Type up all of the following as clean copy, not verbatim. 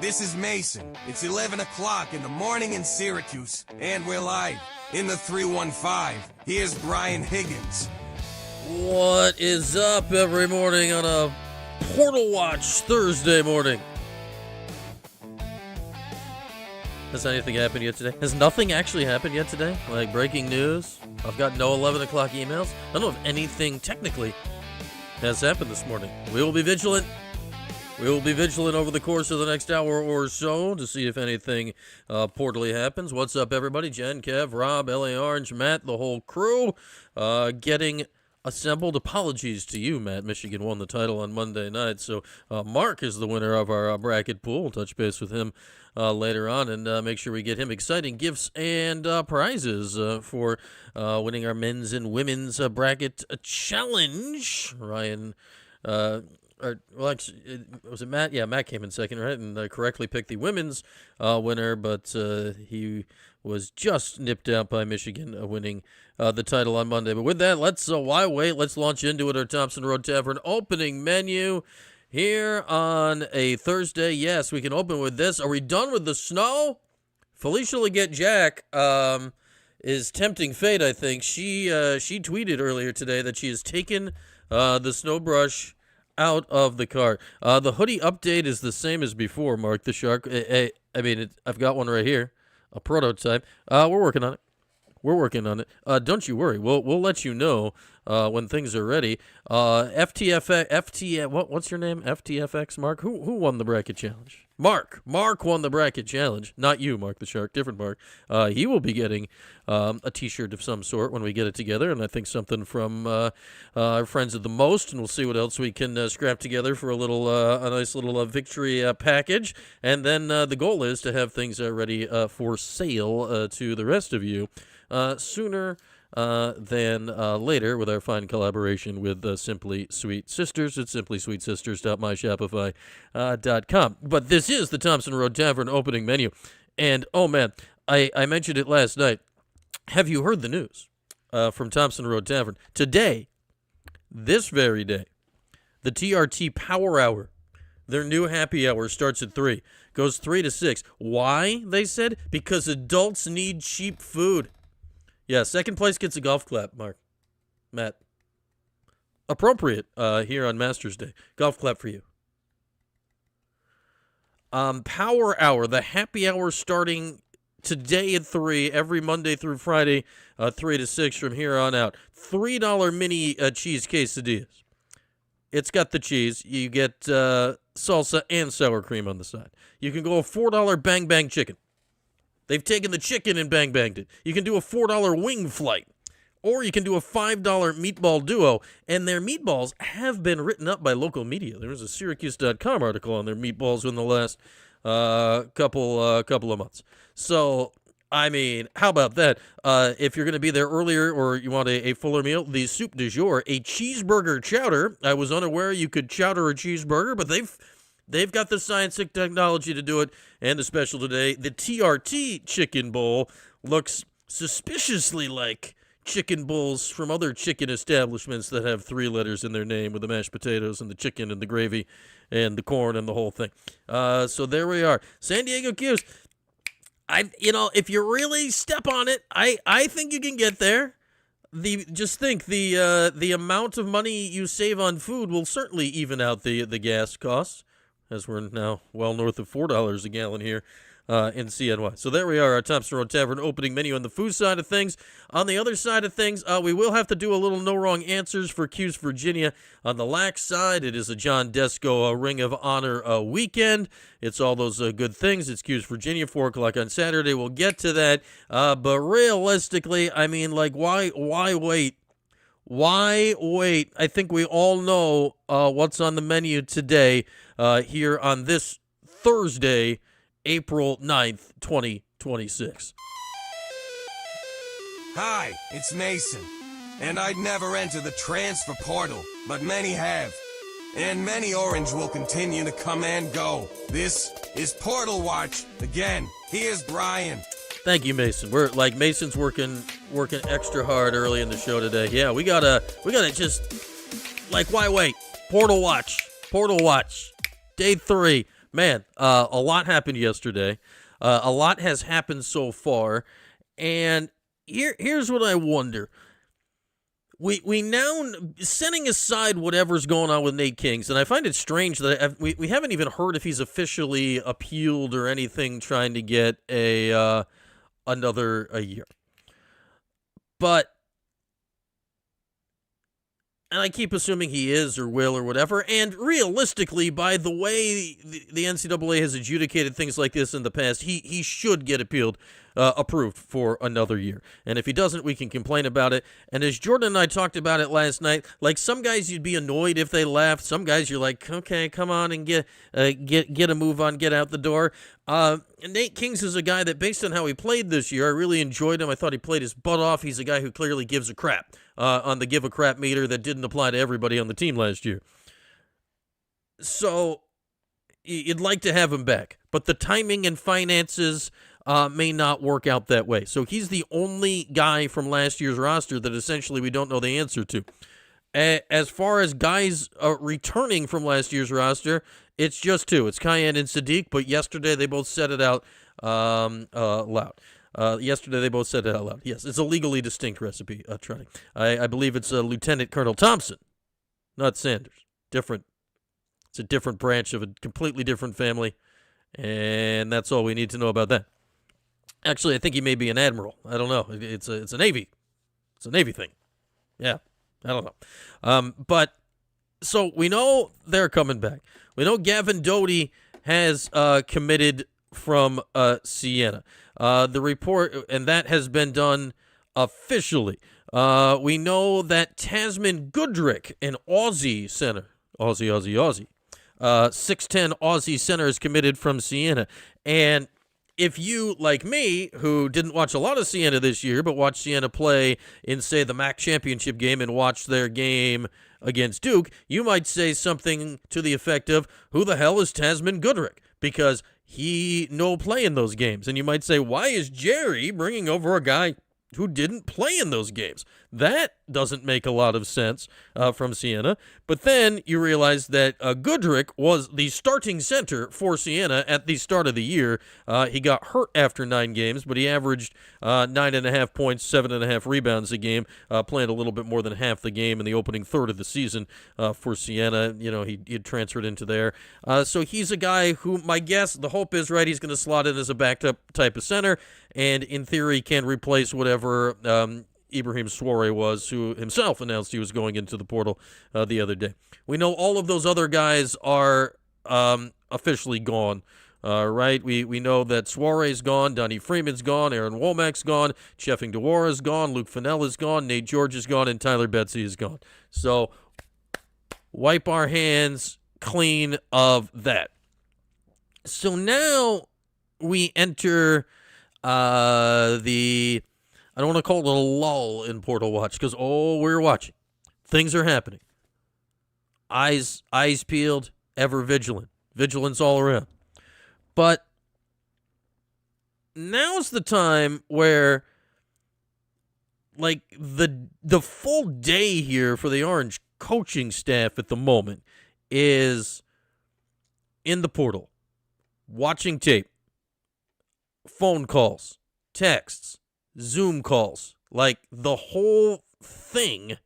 this is Mason. It's 11 o'clock in the morning in Syracuse, and we're live in the 315. Here's Brian Higgins. What is up every morning on a Portal Watch Thursday morning? Has anything happened yet today? Has nothing actually happened yet today? Like breaking news? I've got no 11 o'clock emails. I don't know if anything technically has happened this morning. We will be vigilant. We will be vigilant over the course of the next hour or so to see if anything portally happens. What's up, everybody? Jen, Kev, Rob, L.A. Orange, Matt, the whole crew getting assembled. Apologies to you, Matt. Michigan won the title on Monday night. So Mark is the winner of our bracket pool. We'll touch base with him later on and make sure we get him exciting gifts and prizes for winning our men's and women's bracket challenge. Ryan... was it Matt? Yeah, Matt came in second, right? And correctly picked the women's winner, but he was just nipped out by Michigan winning the title on Monday. But with that, let's why wait? Let's launch into it. Our Thompson Road Tavern opening menu here on a Thursday. Yes, we can open with this. Are we done with the snow? Felicia Leggett Jack is tempting fate, I think. She tweeted earlier today that she has taken the snow brush out of the car. The hoodie update is the same as before, Mark the Shark. I've got one right here, a prototype. We're working on it. Don't you worry. We'll let you know when things are ready. What's your name? FTFX, Mark? Who won the bracket challenge? Mark won the bracket challenge. Not you, Mark the Shark. Different Mark. He will be getting a T-shirt of some sort when we get it together, and I think something from our friends at the Most, and we'll see what else we can scrap together for a nice little victory package. And then the goal is to have things ready for sale to the rest of you sooner than later with our fine collaboration with Simply Sweet Sisters at simplysweetsisters.myshopify.com. But this is the Thompson Road Tavern opening menu. And, oh man, I mentioned it last night. Have you heard the news from Thompson Road Tavern? Today, this very day, the TRT Power Hour, their new happy hour starts at 3, goes 3 to 6. Why, they said? Because adults need cheap food. Yeah, second place gets a golf clap, Matt. Appropriate here on Masters Day. Golf clap for you. Power Hour, the happy hour starting today at 3, every Monday through Friday, 3 to 6 from here on out. $3 mini cheese quesadillas. It's got the cheese. You get salsa and sour cream on the side. You can go a $4 Bang Bang chicken. They've taken the chicken and bang banged it. You can do a $4 wing flight. Or you can do a $5 meatball duo. And their meatballs have been written up by local media. There was a Syracuse.com article on their meatballs in the last couple of months. So, I mean, how about that? If you're going to be there earlier or you want a fuller meal, the soup du jour, a cheeseburger chowder. I was unaware you could chowder a cheeseburger, but They've got the scientific technology to do it, and the special today, the TRT chicken bowl looks suspiciously like chicken bowls from other chicken establishments that have 3 letters in their name with the mashed potatoes and the chicken and the gravy and the corn and the whole thing. So there we are. San Diego Q's. If you really step on it, I think you can get there. The amount of money you save on food will certainly even out the gas costs, as we're now well north of $4 a gallon here in CNY. So there we are, our Thompson Road Tavern opening menu on the food side of things. On the other side of things, we will have to do a little no wrong answers for Q's Virginia. On the lax side, it is a John Desco Ring of Honor weekend. It's all those good things. It's Q's Virginia, 4 o'clock on Saturday. We'll get to that. But realistically, I mean, like, why wait? Why wait? I think we all know what's on the menu today here on this Thursday, April 9th, 2026. Hi, it's Mason. And I'd never enter the transfer portal, but many have. And many Orange will continue to come and go. This is Portal Watch. Again, here's Brian. Thank you, Mason. Mason's working extra hard early in the show today. Yeah, we gotta just, why wait? Portal Watch. Day 3. man, a lot happened yesterday. A lot has happened so far, and here's what I wonder. We now, setting aside whatever's going on with Nate Kings, and I find it strange that we haven't even heard if he's officially appealed or anything, trying to get another year. But, and I keep assuming he is or will or whatever, and realistically, by the way the NCAA has adjudicated things like this in the past, he should get approved for another year. And if he doesn't, we can complain about it. And as Jordan and I talked about it last night, like, some guys you'd be annoyed if they left. Some guys you're like, okay, come on and get a move on, get out the door. Nate Kings is a guy that, based on how he played this year, I really enjoyed him. I thought he played his butt off. He's a guy who clearly gives a crap on the give a crap meter that didn't apply to everybody on the team last year. So you'd like to have him back, but the timing and finances may not work out that way. So he's the only guy from last year's roster that essentially we don't know the answer to. As far as guys returning from last year's roster, it's just two. It's Kiyan and Sadiq, but yesterday they both said it out loud. Yesterday they both said it out loud. Yes, it's a legally distinct recipe, Trotty. I believe it's Lieutenant Colonel Thompson, not Sanders. Different. It's a different branch of a completely different family, and that's all we need to know about that. Actually, I think he may be an admiral. I don't know. It's a Navy. It's a Navy thing. Yeah, I don't know. But so we know they're coming back. We know Gavin Doty has committed from Siena. The report, and that has been done officially. We know that Tasman Goodrick, an Aussie center, Aussie, 6'10" Aussie center, is committed from Siena. And if you, like me, who didn't watch a lot of Siena this year, but watched Siena play in, say, the MAC championship game and watched their game against Duke, you might say something to the effect of, who the hell is Tasman Goodrick? Because he no play in those games. And you might say, why is Jerry bringing over a guy who didn't play in those games? That doesn't make a lot of sense from Siena. But then you realize that Goodrick was the starting center for Siena at the start of the year. He got hurt after 9 games, but he averaged 9.5 points, 7.5 rebounds a game, playing a little bit more than half the game in the opening third of the season for Siena. You know, he had transferred into there. So he's a guy who, my guess, the hope is, right, he's going to slot in as a backed up type of center, and in theory can replace whatever Ibrahim Suare was, who himself announced he was going into the portal the other day. We know all of those other guys are officially gone, right? We know that Suare's gone, Donnie Freeman's gone, Aaron Womack's gone, Cheffing Dewora's gone, Luke Fennell is gone, Nate George is gone, and Tyler Betsy is gone. So wipe our hands clean of that. So now we enter I don't want to call it a lull in Portal Watch, because, we're watching. Things are happening. Eyes peeled, ever vigilant. Vigilance all around. But now's the time where, like, the full day here for the Orange coaching staff at the moment is in the portal, watching tape, phone calls, texts, Zoom calls, like the whole thing,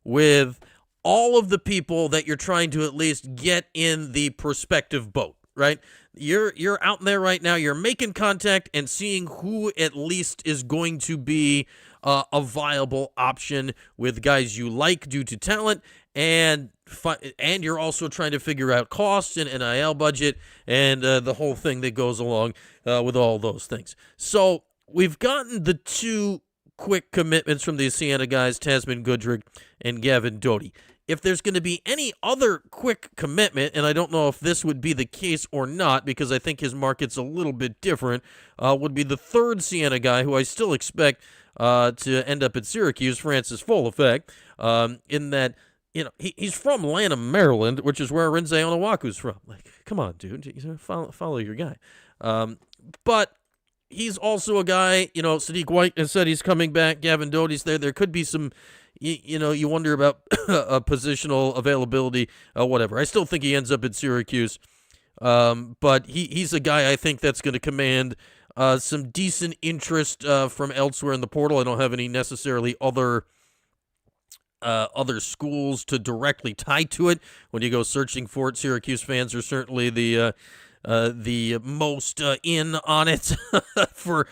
with all of the people that you're trying to at least get in the prospective boat, right? You're out there right now, you're making contact and seeing who at least is going to be a viable option with guys you like due to talent, and you're also trying to figure out costs and NIL budget and the whole thing that goes along with all those things. So we've gotten the 2 quick commitments from the Siena guys, Tasman Goodrick and Gavin Doty. If there's going to be any other quick commitment, and I don't know if this would be the case or not, because I think his market's a little bit different, would be the 3rd Siena guy, who I still expect to end up at Syracuse, Francis Folefek, in that, you know, he's from Lanham, Maryland, which is where Arinze Onuaku's from. Like, come on, dude, follow your guy. But he's also a guy, you know, Sadiq White has said he's coming back. Gavin Doty's there. There could be some, you wonder about positional availability, whatever. I still think he ends up at Syracuse. But he's a guy I think that's going to command some decent interest from elsewhere in the portal. I don't have any necessarily other schools to directly tie to it. When you go searching for it, Syracuse fans are certainly the most in on it for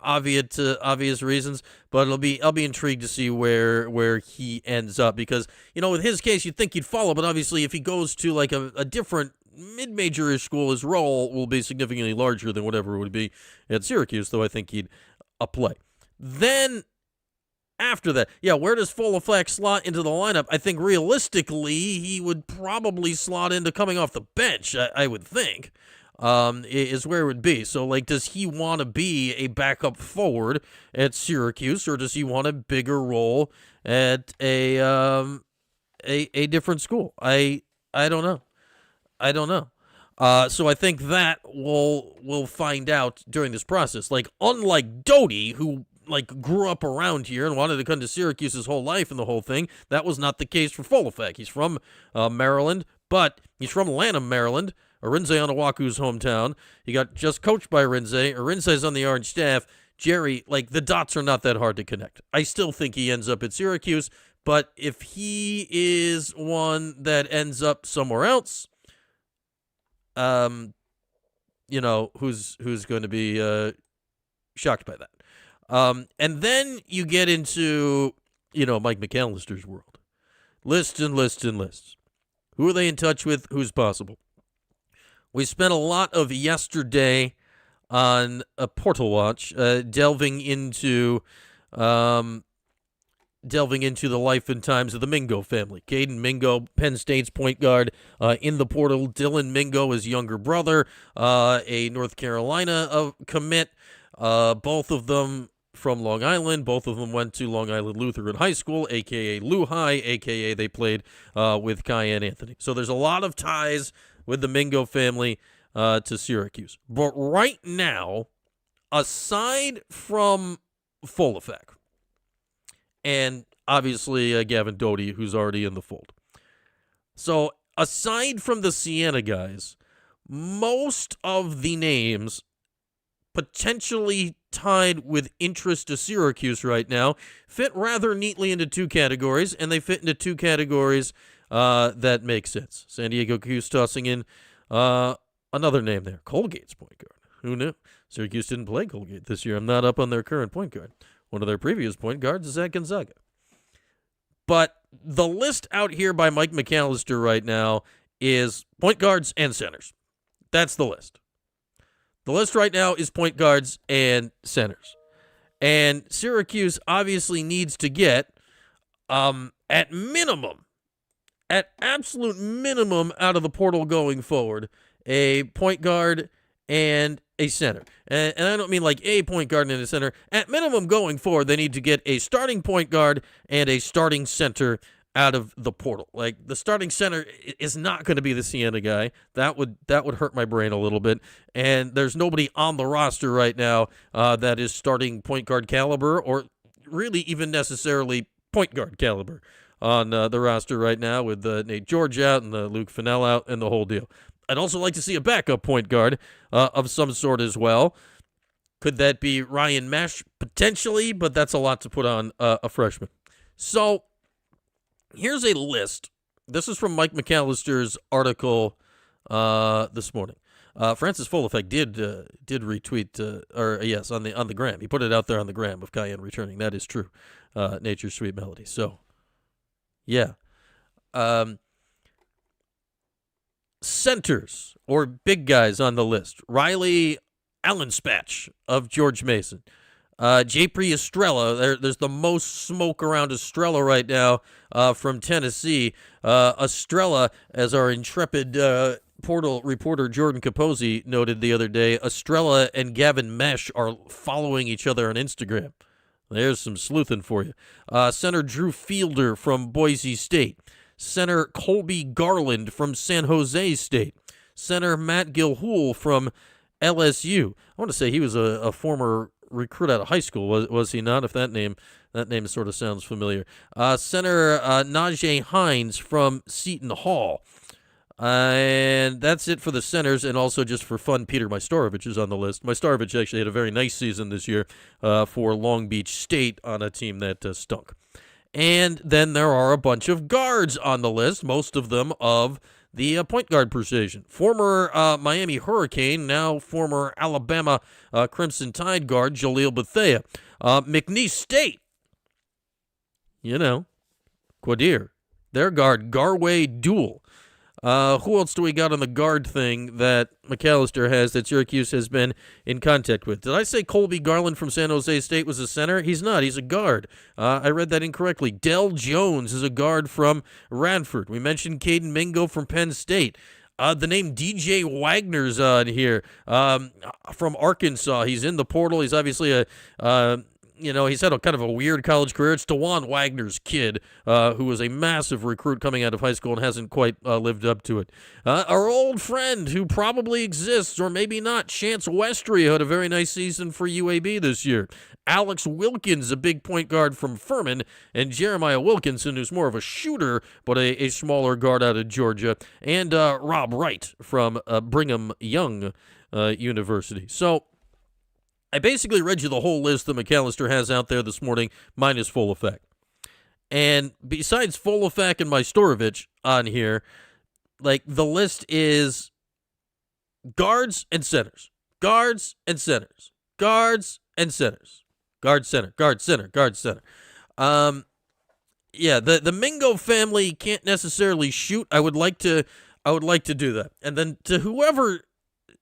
obvious reasons. But I'll be intrigued to see where he ends up, because with his case you'd think he'd follow, but obviously if he goes to like a different mid-major-ish school, his role will be significantly larger than whatever it would be at Syracuse. Though I think he'd play. Then after that, where does Folefak slot into the lineup? I think realistically he would probably slot into coming off the bench, I would think, is where it would be. So, like, does he want to be a backup forward at Syracuse, or does he want a bigger role at a different school? I don't know. So I think that we'll find out during this process. Like, unlike Doty, who grew up around here and wanted to come to Syracuse his whole life and the whole thing, that was not the case for Folefak. He's from Maryland, but he's from Lanham, Maryland, Arinze Onuaku's hometown. He got just coached by Arinze. Arinze's on the Orange staff. Jerry, the dots are not that hard to connect. I still think he ends up at Syracuse, but if he is one that ends up somewhere else, who's going to be shocked by that? And then you get into, Mike McAllister's world. Lists and lists and lists. Who are they in touch with? Who's possible? We spent a lot of yesterday on a Portal Watch, delving into the life and times of the Mingo family. Caden Mingo, Penn State's point guard, in the portal. Dylan Mingo, his younger brother, a North Carolina commit. Both of them from Long Island. Both of them went to Long Island Lutheran High School, a.k.a. Lou High, a.k.a. they played with Cayenne Anthony. So there's a lot of ties with the Mingo family to Syracuse. But right now, aside from Folefak, and obviously Gavin Doty, who's already in the fold. So aside from the Siena guys, most of the names potentially tied with interest to Syracuse right now fit rather neatly into two categories, and they fit into two categories that make sense. San Diego Q's tossing in another name there, Colgate's point guard. Who knew? Syracuse didn't play Colgate this year. I'm not up on their current point guard. One of their previous point guards is at Gonzaga. But the list out here by Mike McAllister right now is point guards and centers. That's the list. The list right now is point guards and centers. And Syracuse obviously needs to get, at absolute minimum out of the portal going forward, a point guard and a center. And I don't mean like a point guard and a center. At minimum going forward, they need to get a starting point guard and a starting center out of the portal. Like, the starting center is not going to be the Siena guy. That would hurt my brain a little bit. And there's nobody on the roster right now that is starting point guard caliber, or really even necessarily point guard caliber on the roster right now, with Nate George out and Luke Fennell out and the whole deal. I'd also like to see a backup point guard of some sort as well. Could that be Ryan Mesh? Potentially, but that's a lot to put on a freshman. So here's a list. This is from Mike McAllister's article this morning. Francis Folefak did retweet, on the gram. He put it out there on the gram of Cayenne returning. That is true. Nature's Sweet Melody. So, yeah. Centers, or big guys on the list. Riley Allenspatch of George Mason. Japri Estrella. There's the most smoke around Estrella right now from Tennessee. Estrella, as our intrepid portal reporter Jordan Capozzi noted the other day, Estrella and Gavin Mesh are following each other on Instagram. There's some sleuthing for you. Center Drew Fielder from Boise State. Center Colby Garland from San Jose State. Center Matt Gilhool from LSU. I want to say he was a former recruit out of high school, was he not? If that name sort of sounds familiar. Center Najee Hines from Seton Hall. And that's it for the centers, and also just for fun, Peter Majstorovic is on the list. Majstorovic actually had a very nice season this year for Long Beach State on a team that stunk. And then there are a bunch of guards on the list, most of them of the point guard position. Former Miami Hurricane, now former Alabama Crimson Tide guard, Jaleel Bethea. McNeese State, Quadir. Their guard, Garway Duel. Who else do we got on the guard thing that McAllister has that Syracuse has been in contact with? Did I say Colby Garland from San Jose State was a center? He's not. He's a guard. I read that incorrectly. Dell Jones is a guard from Radford. We mentioned Caden Mingo from Penn State. The name DJ Wagner's on here from Arkansas. He's in the portal. He's obviously he's had a kind of a weird college career. It's DeJuan Wagner's kid, who was a massive recruit coming out of high school and hasn't quite lived up to it. Our old friend who probably exists, or maybe not, Chance Westry, who had a very nice season for UAB this year. Alex Wilkins, a big point guard from Furman, and Jeremiah Wilkinson, who's more of a shooter, but a smaller guard out of Georgia, and Rob Wright from Brigham Young University. So, I basically read you the whole list that McAllister has out there this morning, minus Full Effect. And besides Full Effect and Majstorovic on here, the list is guards and centers. Guards and centers. Guards and centers. Guard center. Guard center. Guard center. The Mingo family can't necessarily shoot. I would like to do that. And then to whoever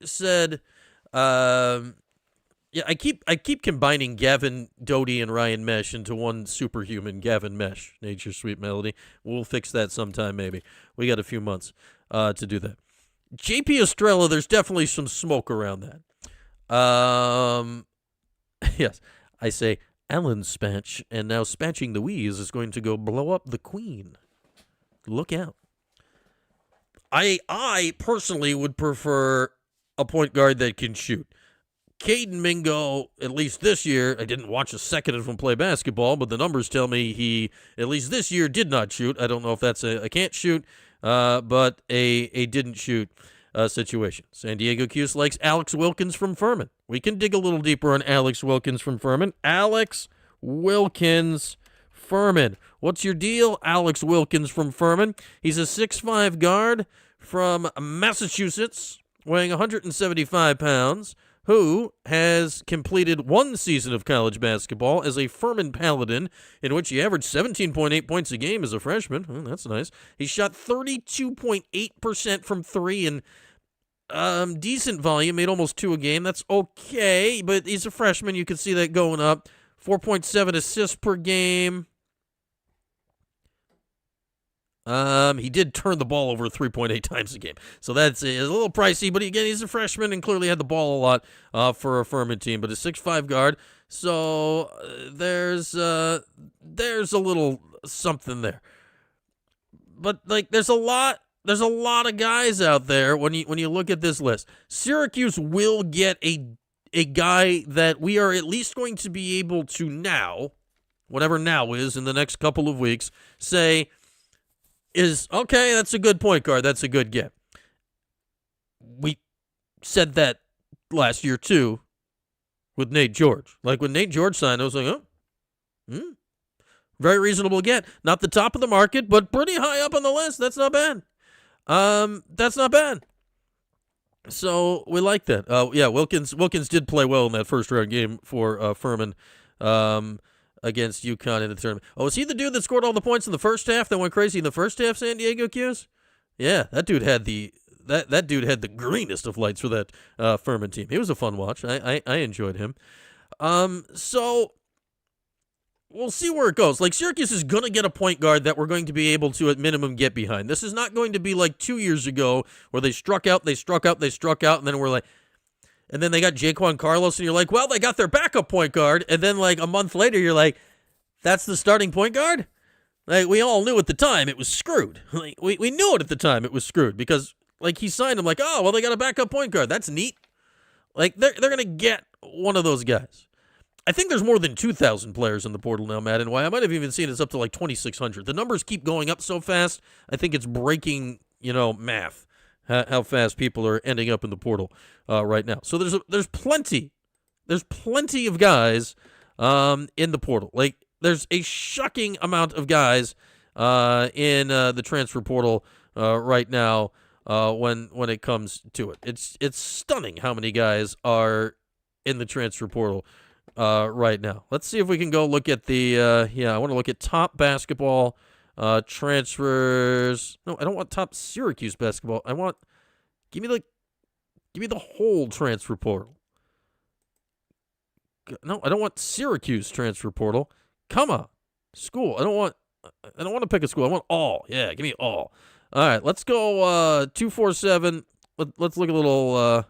said I keep combining Gavin Doty and Ryan Mesh into one superhuman, Gavin Mesh, Nature's Sweet Melody. We'll fix that sometime, maybe. We got a few months to do that. JP Estrella, there's definitely some smoke around that. Yes, I say Alan Spatch, and now Spatching the Wheeze is going to go blow up the Queen. Look out. I personally would prefer a point guard that can shoot. Caden Mingo, at least this year, I didn't watch a second of him play basketball, but the numbers tell me he, at least this year, did not shoot. I don't know if that's a can't shoot, but a didn't shoot situation. San Diego Cuse likes Alex Wilkins from Furman. We can dig a little deeper on Alex Wilkins from Furman. Alex Wilkins Furman. What's your deal, Alex Wilkins from Furman? He's a 6'5 guard from Massachusetts, weighing 175 pounds, who has completed one season of college basketball as a Furman Paladin, in which he averaged 17.8 points a game as a freshman. Oh, that's nice. He shot 32.8% from three and decent volume, made almost 2 a game. That's okay, but he's a freshman. You can see that going up. 4.7 assists per game. He did turn the ball over 3.8 times a game. So that's a little pricey, but again, he's a freshman and clearly had the ball a lot for a Furman team, but a 6'5 guard. So there's a little something there. But there's a lot of guys out there when you look at this list. Syracuse will get a guy that we are at least going to be able to now, whatever now is in the next couple of weeks, say is, okay, that's a good point guard. That's a good get. We said that last year, too, with Nate George. When Nate George signed, I was like, very reasonable get. Not the top of the market, but pretty high up on the list. That's not bad. That's not bad. So we like that. Wilkins did play well in that first-round game for Furman. Against UConn in the tournament. Oh, is he the dude that scored all the points in the first half that went crazy in the first half, San Diego Cuse? Yeah, that dude had that dude had the greenest of lights for that Furman team. He was a fun watch. I enjoyed him. So we'll see where it goes. Syracuse is going to get a point guard that we're going to be able to, at minimum, get behind. This is not going to be like 2 years ago where they struck out, and then we're like, and then they got Jaquan Carlos, and you're like, well, they got their backup point guard. And then, a month later, you're like, that's the starting point guard? We all knew at the time it was screwed. We knew it at the time it was screwed because, he signed him oh, well, they got a backup point guard. That's neat. They're going to get one of those guys. I think there's more than 2,000 players in the portal now, Matt, and why I might have even seen it's up to 2,600. The numbers keep going up so fast, I think it's breaking, math. how fast people are ending up in the portal right now. So there's plenty of guys in the portal. Like, there's a shocking amount of guys in the transfer portal right now when it comes to it. It's stunning how many guys are in the transfer portal right now. Let's see if we can go look at the I want to look at top basketball transfers. No, I don't want top Syracuse basketball. I want give me the whole transfer portal. No, I don't want Syracuse transfer portal. Come on, school. I don't want to pick a school. I want all. Yeah, give me all. All right, let's go 247. Let's look at a little.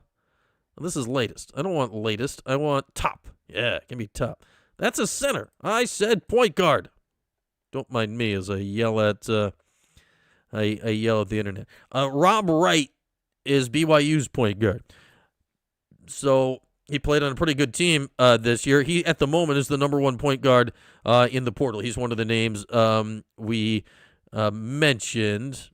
This is latest. I don't want latest. I want top. Yeah, give me top. That's a center. I said point guard. Don't mind me as I yell at the internet. Rob Wright is BYU's point guard. So he played on a pretty good team this year. He, at the moment, is the number one point guard in the portal. He's one of the names we mentioned.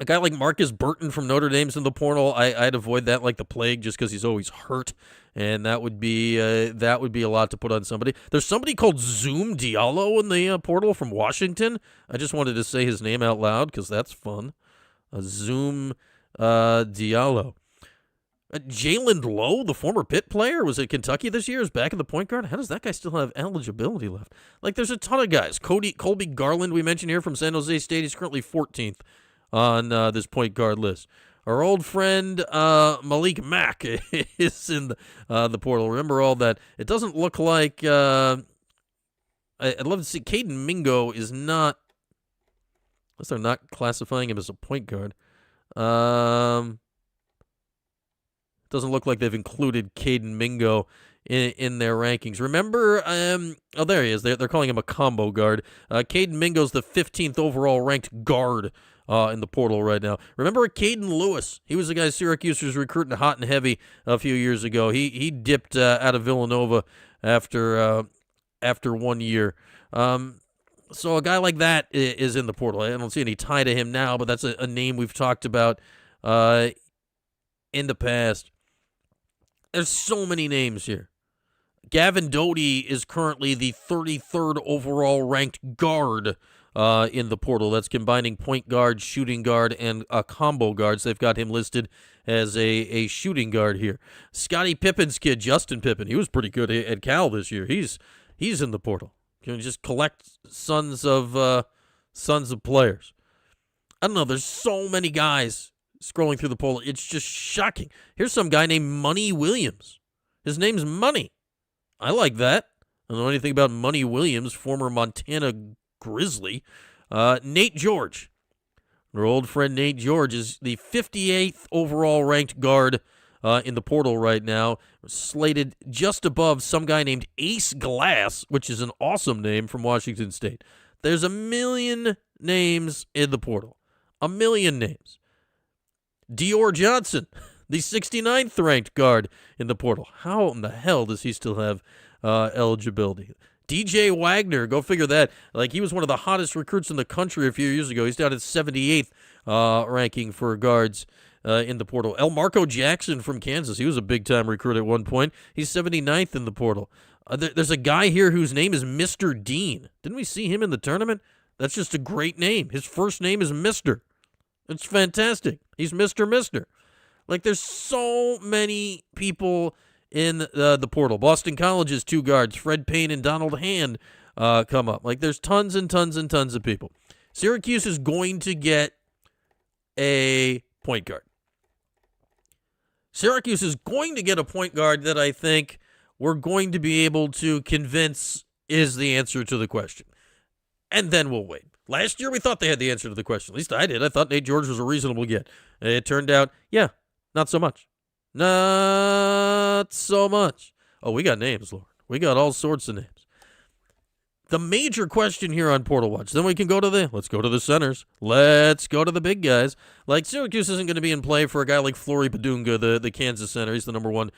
A guy like Marcus Burton from Notre Dame's in the portal. I'd avoid that like the plague just because he's always hurt, and that would be a lot to put on somebody. There's somebody called Zoom Diallo in the portal from Washington. I just wanted to say his name out loud because that's fun. Zoom Diallo. Jalen Lowe, the former Pitt player, was at Kentucky this year, is back in the point guard. How does that guy still have eligibility left? Like, there's a ton of guys. Colby Garland, we mentioned here, from San Jose State. He's currently 14th on this point guard list. Our old friend Malik Mack is in the portal. Remember all that. It doesn't look like I'd love to see Caden Mingo is not, unless they're not classifying him as a point guard. Doesn't look like they've included Caden Mingo in their rankings. Remember, there he is. They're calling him a combo guard. Caden Mingo's the 15th overall ranked guard in the portal right now. Remember Caden Lewis? He was the guy Syracuse was recruiting hot and heavy a few years ago. He dipped out of Villanova after 1 year. So a guy like that is in the portal. I don't see any tie to him now, but that's a name we've talked about in the past. There's so many names here. Gavin Doty is currently the 33rd overall ranked guard in the portal. That's combining point guard, shooting guard, and combo guards. They've got him listed as a shooting guard here. Scottie Pippen's kid, Justin Pippen, he was pretty good at Cal this year. He's in the portal. You can just collect sons of players. I don't know. There's so many guys scrolling through the portal. It's just shocking. Here's some guy named Money Williams. His name's Money. I like that. I don't know anything about Money Williams, former Montana Grizzly. Nate George. Our old friend Nate George is the 58th overall ranked guard in the portal right now. Slated just above some guy named Ace Glass, which is an awesome name, from Washington State. There's a million names in the portal. A million names. Dior Johnson, the 69th ranked guard in the portal. How in the hell does he still have eligibility? DJ Wagner, go figure that. Like, he was one of the hottest recruits in the country a few years ago. He's down at 78th ranking for guards in the portal. El Marco Jackson from Kansas. He was a big-time recruit at one point. He's 79th in the portal. There's a guy here whose name is Mr. Dean. Didn't we see him in the tournament? That's just a great name. His first name is Mr. It's fantastic. He's Mr. Mister. Like, there's so many people in the portal. Boston College's two guards, Fred Payne and Donald Hand, come up. Like, there's tons and tons and tons of people. Syracuse is going to get a point guard. Syracuse is going to get a point guard that I think we're going to be able to convince is the answer to the question. And then we'll wait. Last year, we thought they had the answer to the question. At least I did. I thought Nate George was a reasonable get. It turned out, yeah, not so much. Not so much. Oh, we got names, Lord. We got all sorts of names. The major question here on Portal Watch, then we can let's go to the centers. Let's go to the big guys. Like, Syracuse isn't going to be in play for a guy like Flory Badunga, the Kansas center. He's the number one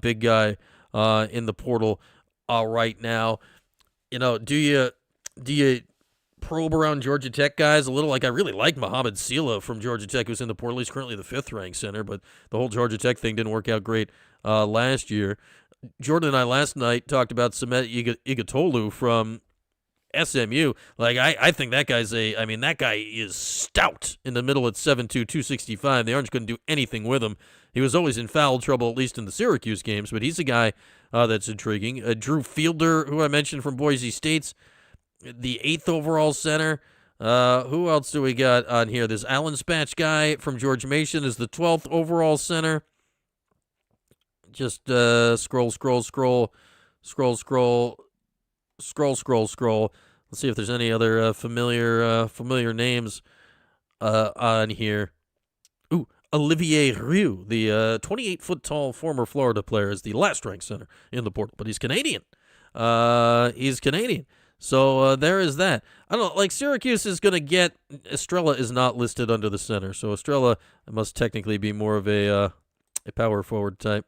big guy in the portal right now. You know, do you probe around Georgia Tech guys a little. Like, I really like Mohamed Sila from Georgia Tech, who's in the portal. He's currently the 5th-ranked center, but the whole Georgia Tech thing didn't work out great last year. Jordan and I last night talked about Samet Igatolu from SMU. Like, I think that guy's that guy is stout in the middle at 7'2", 265. The Orange couldn't do anything with him. He was always in foul trouble, at least in the Syracuse games, but he's a guy that's intriguing. Drew Fielder, who I mentioned from Boise State's the 8th overall center. Who else do we got on here? This Alan Spatch guy from George Mason is the 12th overall center. Just scroll. Let's see if there's any other familiar names on here. Ooh, Olivier Rioux, the 28-foot tall former Florida player, is the last-ranked center in the portal, but he's Canadian. So there is that. I don't know, like Syracuse is going to get, Estrella is not listed under the center, so Estrella must technically be more of a power forward type.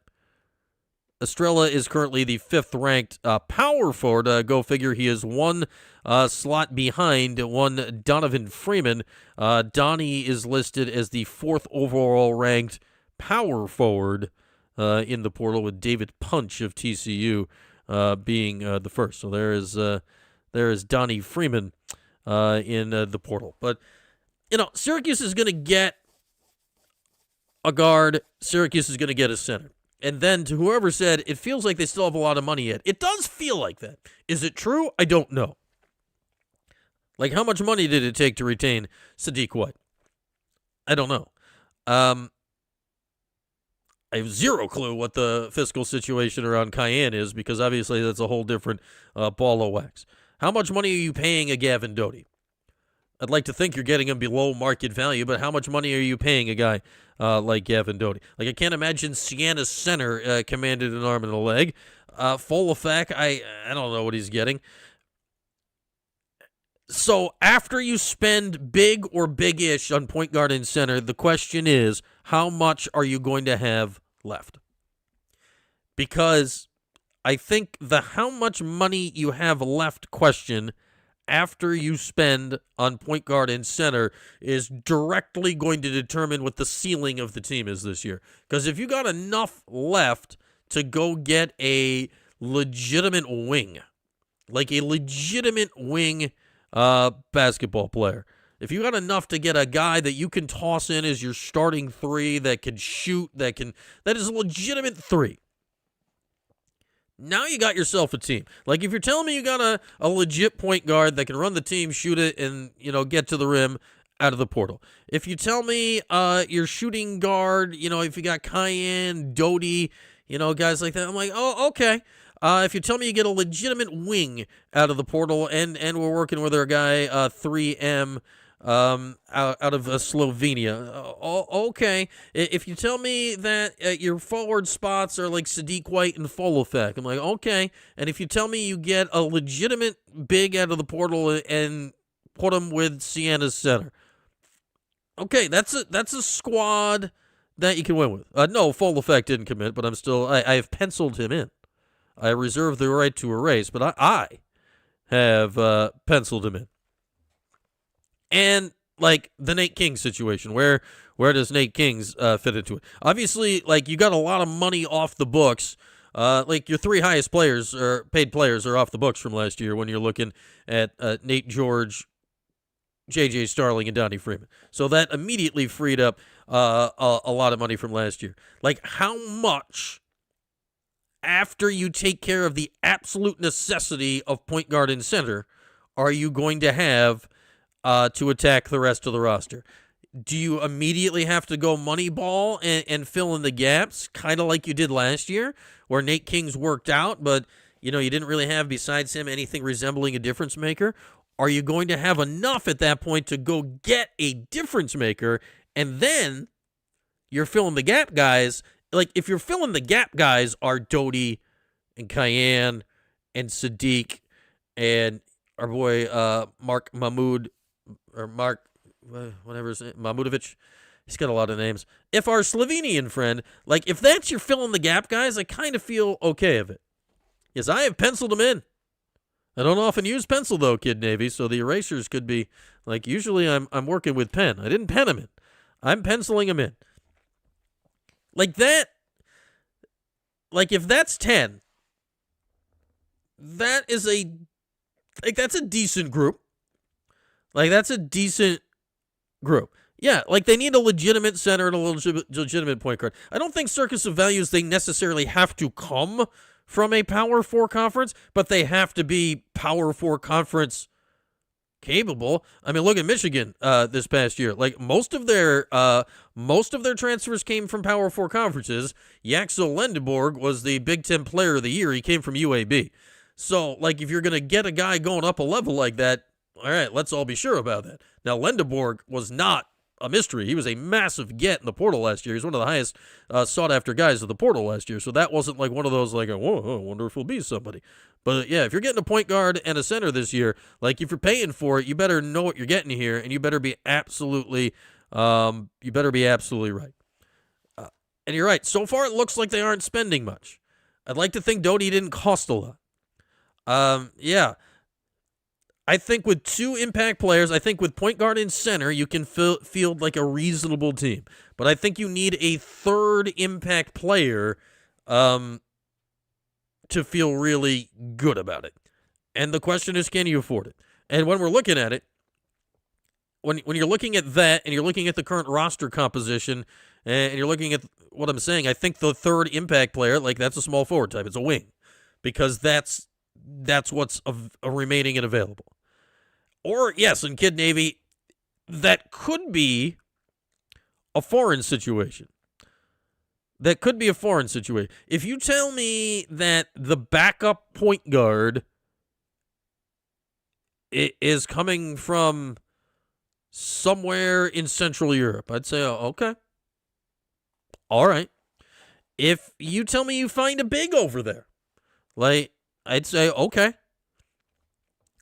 Estrella is currently the 5th-ranked power forward. Go figure, he is one slot behind one Donovan Freeman. Donnie is listed as the 4th overall ranked power forward in the portal, with David Punch of TCU being the first. So there is Donnie Freeman in the portal. But, Syracuse is going to get a guard. Syracuse is going to get a center. And then to whoever said, it feels like they still have a lot of money yet. It does feel like that. Is it true? I don't know. Like, how much money did it take to retain Sadiq White? I don't know. I have zero clue what the fiscal situation around Cayenne is, because obviously that's a whole different ball of wax. How much money are you paying a Gavin Doty? I'd like to think you're getting him below market value, but how much money are you paying a guy like Gavin Doty? Like, I can't imagine Sienna's center commanded an arm and a leg. Folefak, I don't know what he's getting. So after you spend big or big-ish on point guard and center, the question is, how much are you going to have left? Because I think the how much money you have left question after you spend on point guard and center is directly going to determine what the ceiling of the team is this year. Because if you got enough left to go get a legitimate wing, like a legitimate wing basketball player, if you got enough to get a guy that you can toss in as your starting 3 that can shoot, that is a legitimate 3, now you got yourself a team. Like, if you're telling me you got a legit point guard that can run the team, shoot it, and, get to the rim out of the portal. If you tell me your shooting guard, if you got Cayenne, Doty, guys like that, I'm like, oh, okay. If you tell me you get a legitimate wing out of the portal, and we're working with our guy 3M out of Slovenia, okay. If you tell me that your forward spots are like Sadiq White and Folefak, I'm like, okay. And if you tell me you get a legitimate big out of the portal and put him with Sienna's center, okay, that's a squad that you can win with. No, Folefak didn't commit, but I have penciled him in. I reserve the right to erase, but I have penciled him in. And, like, the Nate King situation, where does Nate Kings fit into it? Obviously, like, you got a lot of money off the books. Like, your 3 highest players, or paid players, are off the books from last year when you're looking at Nate George, J.J. Starling, and Donnie Freeman. So that immediately freed up a lot of money from last year. Like, how much, after you take care of the absolute necessity of point guard and center, are you going to have to attack the rest of the roster? Do you immediately have to go Moneyball and fill in the gaps, kind of like you did last year, where Nate Kings worked out, but you didn't really have, besides him, anything resembling a difference maker? Are you going to have enough at that point to go get a difference maker, and then you're filling the gap guys? Like, if you're filling the gap guys are Doty and Cayenne and Sadiq and our boy Mark Mahmoud, or Mark, whatever his name, Mahmudovich. He's got a lot of names. If our Slovenian friend, like, if that's your fill in the gap guys, I kind of feel okay of it. Yes, I have penciled him in. I don't often use pencil though, Kid Navy, so the erasers could be like usually I'm working with pen. I didn't pen them in. I'm penciling them in. Like that. Like if that's 10, that is that's a decent group. Like that's a decent group. Yeah, like they need a legitimate center and a legitimate point guard. I don't think Circus of Values, they necessarily have to come from a Power 4 conference, but they have to be Power 4 conference capable. I mean, look at Michigan this past year. Like most of their transfers came from Power 4 conferences. Yaxel Lendeborg was the Big Ten Player of the Year. He came from UAB. So, like, if you're going to get a guy going up a level like that, all right, let's all be sure about that. Now, Lendeborg was not a mystery. He was a massive get in the portal last year. He's one of the highest sought-after guys of the portal last year. So that wasn't like one of those like, whoa, I wonder if he'll be somebody. But yeah, if you're getting a point guard and a center this year, like if you're paying for it, you better know what you're getting here, and you better be absolutely right. And you're right. So far, it looks like they aren't spending much. I'd like to think Doty didn't cost a lot. Yeah. I think with two impact players, I think with point guard and center, you can field like a reasonable team. But I think you need a third impact player to feel really good about it. And the question is, can you afford it? And when we're looking at it, when you're looking at that and you're looking at the current roster composition and you're looking at what I'm saying, I think the third impact player, like that's a small forward type. It's a wing because that's what's remaining and available. Or, yes, in Kid Navy, that could be a foreign situation. If you tell me that the backup point guard is coming from somewhere in Central Europe, I'd say, oh, okay. All right. If you tell me you find a big over there, like, I'd say, okay.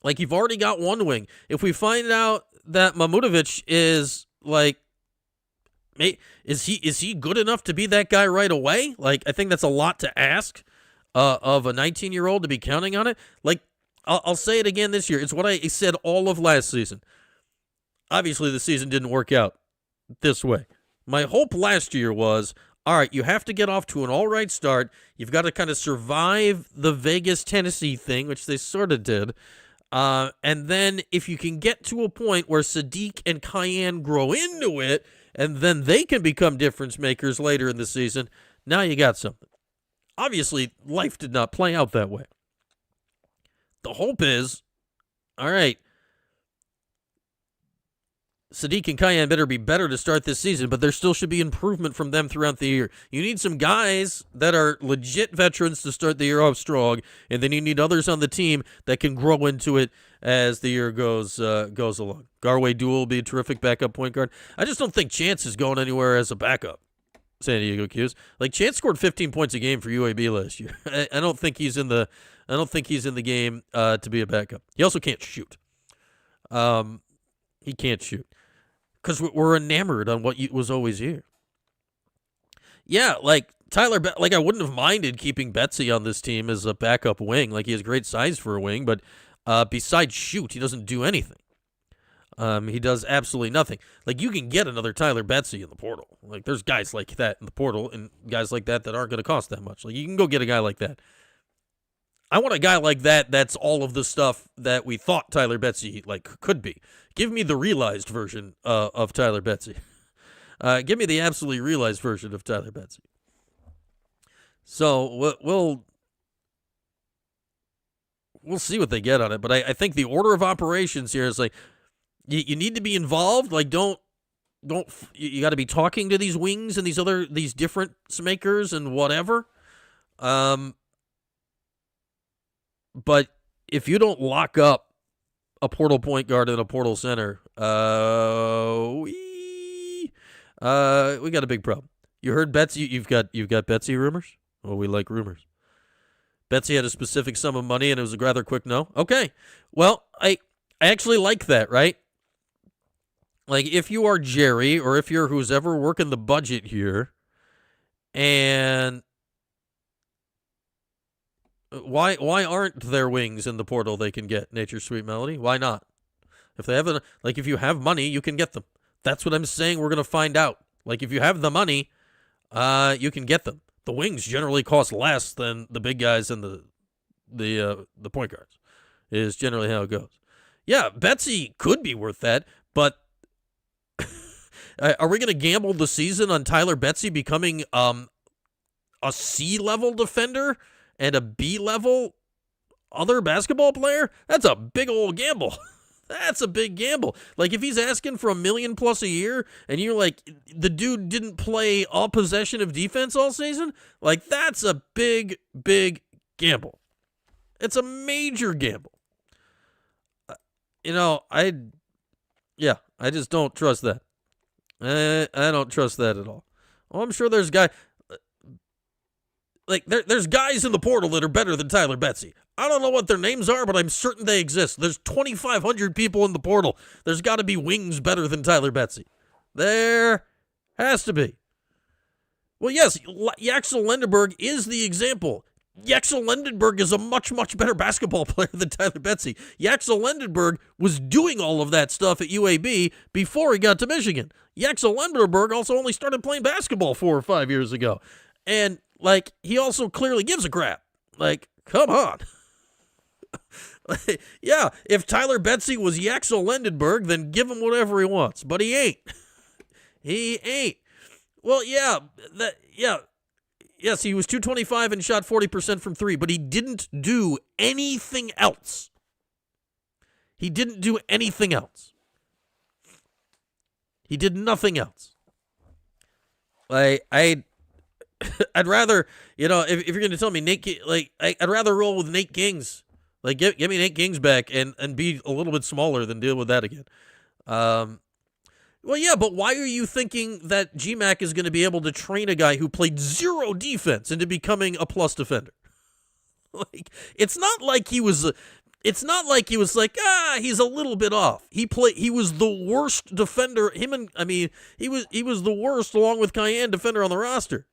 Like, you've already got one wing. If we find out that Mamutovic is, like, is he good enough to be that guy right away? Like, I think that's a lot to ask of a 19-year-old to be counting on it. Like, I'll say it again this year. It's what I said all of last season. Obviously, the season didn't work out this way. My hope last year was, all right, you have to get off to an all right start. You've got to kind of survive the Vegas-Tennessee thing, which they sort of did. And then if you can get to a point where Sadiq and Cayenne grow into it, and then they can become difference makers later in the season, now you got something. Obviously, life did not play out that way. The hope is, all right, Sadiq and Cayenne better be better to start this season, but there still should be improvement from them throughout the year. You need some guys that are legit veterans to start the year off strong, and then you need others on the team that can grow into it as the year goes along. Garway Duel will be a terrific backup point guard. I just don't think Chance is going anywhere as a backup. San Diego Q's. Like, Chance scored 15 points a game for UAB last year. I don't think he's in the game to be a backup. He also can't shoot. He can't shoot. Because we're enamored on what was always here. Yeah, like Tyler, like I wouldn't have minded keeping Betsy on this team as a backup wing. Like he has great size for a wing, but besides shoot, he doesn't do anything. He does absolutely nothing. Like you can get another Tyler Betsy in the portal. Like there's guys like that in the portal and guys like that aren't going to cost that much. Like you can go get a guy like that. I want a guy like that that's all of the stuff that we thought Tyler Betsy like could be. Give me the realized version of Tyler Betsy. Give me the absolutely realized version of Tyler Betsy. So we'll see what they get on it. But I think the order of operations here is like you need to be involved. Like don't you got to be talking to these wings and these different makers and whatever. But if you don't lock up a portal point guard and a portal center, we got a big problem. You heard Betsy? You've got Betsy rumors? Well, we like rumors. Betsy had a specific sum of money and it was a rather quick no. Okay. Well, I actually like that, right? Like if you are Jerry or if you're who's ever working the budget here and Why aren't there wings in the portal they can get, Nature's Sweet Melody? Why not? If they have if you have money, you can get them. That's what I'm saying. We're gonna find out. Like, if you have the money, you can get them. The wings generally cost less than the big guys and the point guards. Is generally how it goes. Yeah, Betsy could be worth that, but are we going to gamble the season on Tyler Betsy becoming a C-level defender and a B-level other basketball player? That's a big old gamble. That's a big gamble. Like, if he's asking for $1 million+ a year and you're like, the dude didn't play all possession of defense all season, like, that's a big, big gamble. It's a major gamble. I just don't trust that. I don't trust that at all. Well, I'm sure there's there's guys in the portal that are better than Tyler Betsy. I don't know what their names are, but I'm certain they exist. There's 2,500 people in the portal. There's got to be wings better than Tyler Betsy. There has to be. Well, yes, Yaxel Lendenberg is the example. Yaxel Lendenberg is a much, much better basketball player than Tyler Betsy. Yaxel Lendenberg was doing all of that stuff at UAB before he got to Michigan. Yaxel Lendenberg also only started playing basketball 4 or 5 years ago. And, he also clearly gives a crap. Come on. Yeah, if Tyler Betsy was Yaxel Lendenberg, then give him whatever he wants. But he ain't. He ain't. Well, yeah, yes, he was 225 and shot 40% from 3, but he didn't do anything else. He didn't do anything else. He did nothing else. I'd rather, if you're going to tell me I'd rather roll with Nate Gings. Give me Nate Gings back and be a little bit smaller than deal with that again. Well, yeah, but why are you thinking that GMAC is going to be able to train a guy who played 0 defense into becoming a plus defender? It's not like he was he's a little bit off. He was the worst defender. He was the worst along with Cayenne defender on the roster.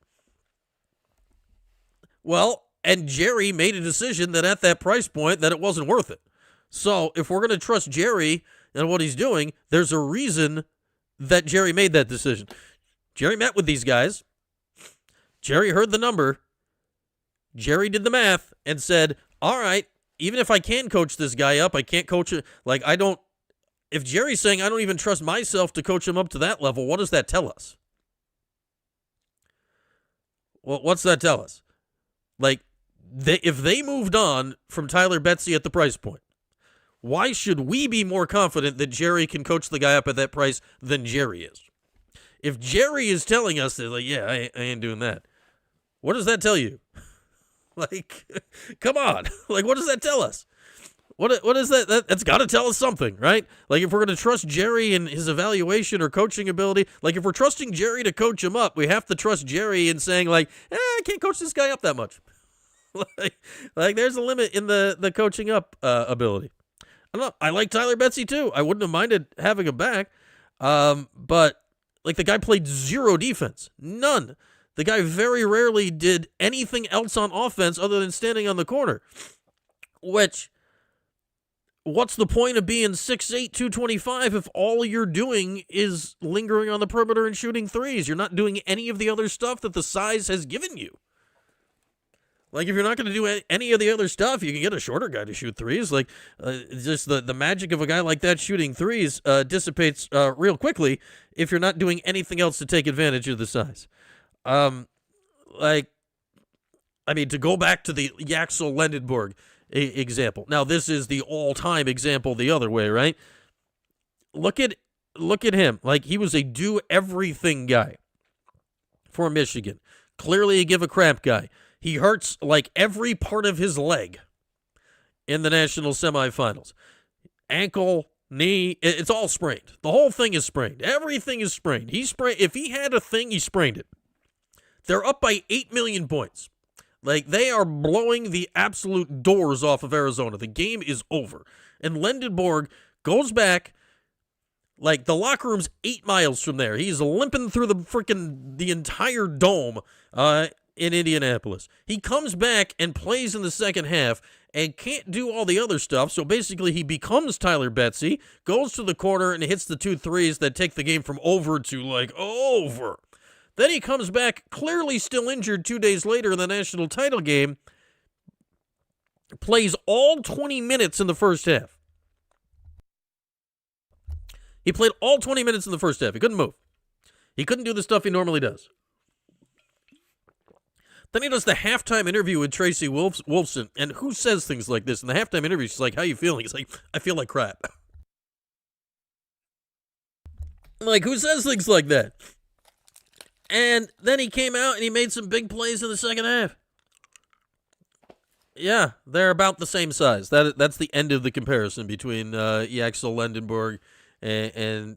Well, and Jerry made a decision that at that price point that it wasn't worth it. So if we're going to trust Jerry and what he's doing, there's a reason that Jerry made that decision. Jerry met with these guys. Jerry heard the number. Jerry did the math and said, all right, even if I can coach this guy up, I can't coach it. If Jerry's saying I don't even trust myself to coach him up to that level, what does that tell us? Well, what's that tell us? If they moved on from Tyler Betsy at the price point, why should we be more confident that Jerry can coach the guy up at that price than Jerry is? If Jerry is telling us that, I ain't doing that, what does that tell you? Come on. What does that tell us? What is that? That's got to tell us something, right? If we're going to trust Jerry and his evaluation or coaching ability, if we're trusting Jerry to coach him up, we have to trust Jerry in saying, I can't coach this guy up that much. There's a limit in the coaching up ability. I like Tyler Betsy too. I wouldn't have minded having him back. But the guy played 0 defense. None. The guy very rarely did anything else on offense other than standing on the corner. What's the point of being 6'8", 225 if all you're doing is lingering on the perimeter and shooting threes? You're not doing any of the other stuff that the size has given you. If you're not going to do any of the other stuff, you can get a shorter guy to shoot threes. Just the magic of a guy like that shooting threes dissipates real quickly if you're not doing anything else to take advantage of the size. To go back to the Yaxel Lendenberg example. Now, this is the all-time example the other way, right? Look at him. He was a do-everything guy for Michigan. Clearly a give-a-crap guy. He hurts every part of his leg in the national semifinals. Ankle, knee, it's all sprained. The whole thing is sprained. Everything is sprained. If he had a thing, he sprained it. They're up by 8 million points. They are blowing the absolute doors off of Arizona. The game is over. And Lendenberg goes back, the locker room's 8 miles from there. He's limping through the entire dome. in Indianapolis. He comes back and plays in the second half and can't do all the other stuff. So basically he becomes Tyler Betsy, goes to the corner and hits the 2 threes that take the game from over to like over. Then he comes back, clearly still injured 2 days later in the national title game, plays all 20 minutes in the first half. He played all 20 minutes in the first half. He couldn't move. He couldn't do the stuff he normally does. Then he does the halftime interview with Tracy Wolfson. And who says things like this? In the halftime interview, she's like, how you feeling? He's like, I feel like crap. Like, who says things like that? And then he came out and he made some big plays in the second half. Yeah, they're about the same size. That's the end of the comparison between Yaxel Lendenberg and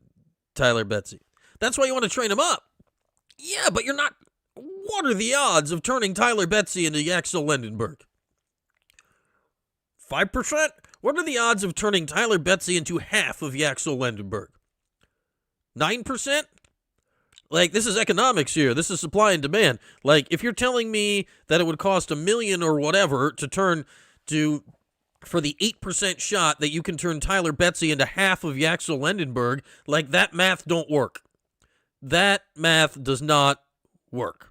Tyler Betsy. That's why you want to train him up. Yeah, but you're not. What are the odds of turning Tyler Betsy into Yaxel Lendenberg? 5%? What are the odds of turning Tyler Betsy into half of Yaxel Lendenberg? 9%? Like, this is economics here. This is supply and demand. Like, if you're telling me that it would cost $1 million or whatever for the 8% shot that you can turn Tyler Betsy into half of Yaxel Lendenberg, like, that math don't work. That math does not work.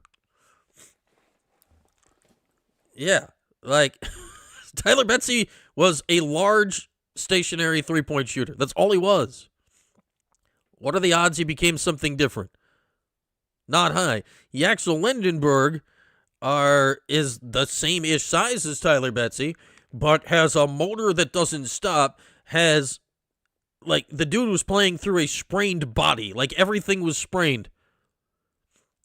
Yeah, like, Tyler Betsy was a large, stationary three-point shooter. That's all he was. What are the odds he became something different? Not high. Yaxel Lendenberg is the same-ish size as Tyler Betsy, but has a motor that doesn't stop, like, the dude was playing through a sprained body. Like, everything was sprained.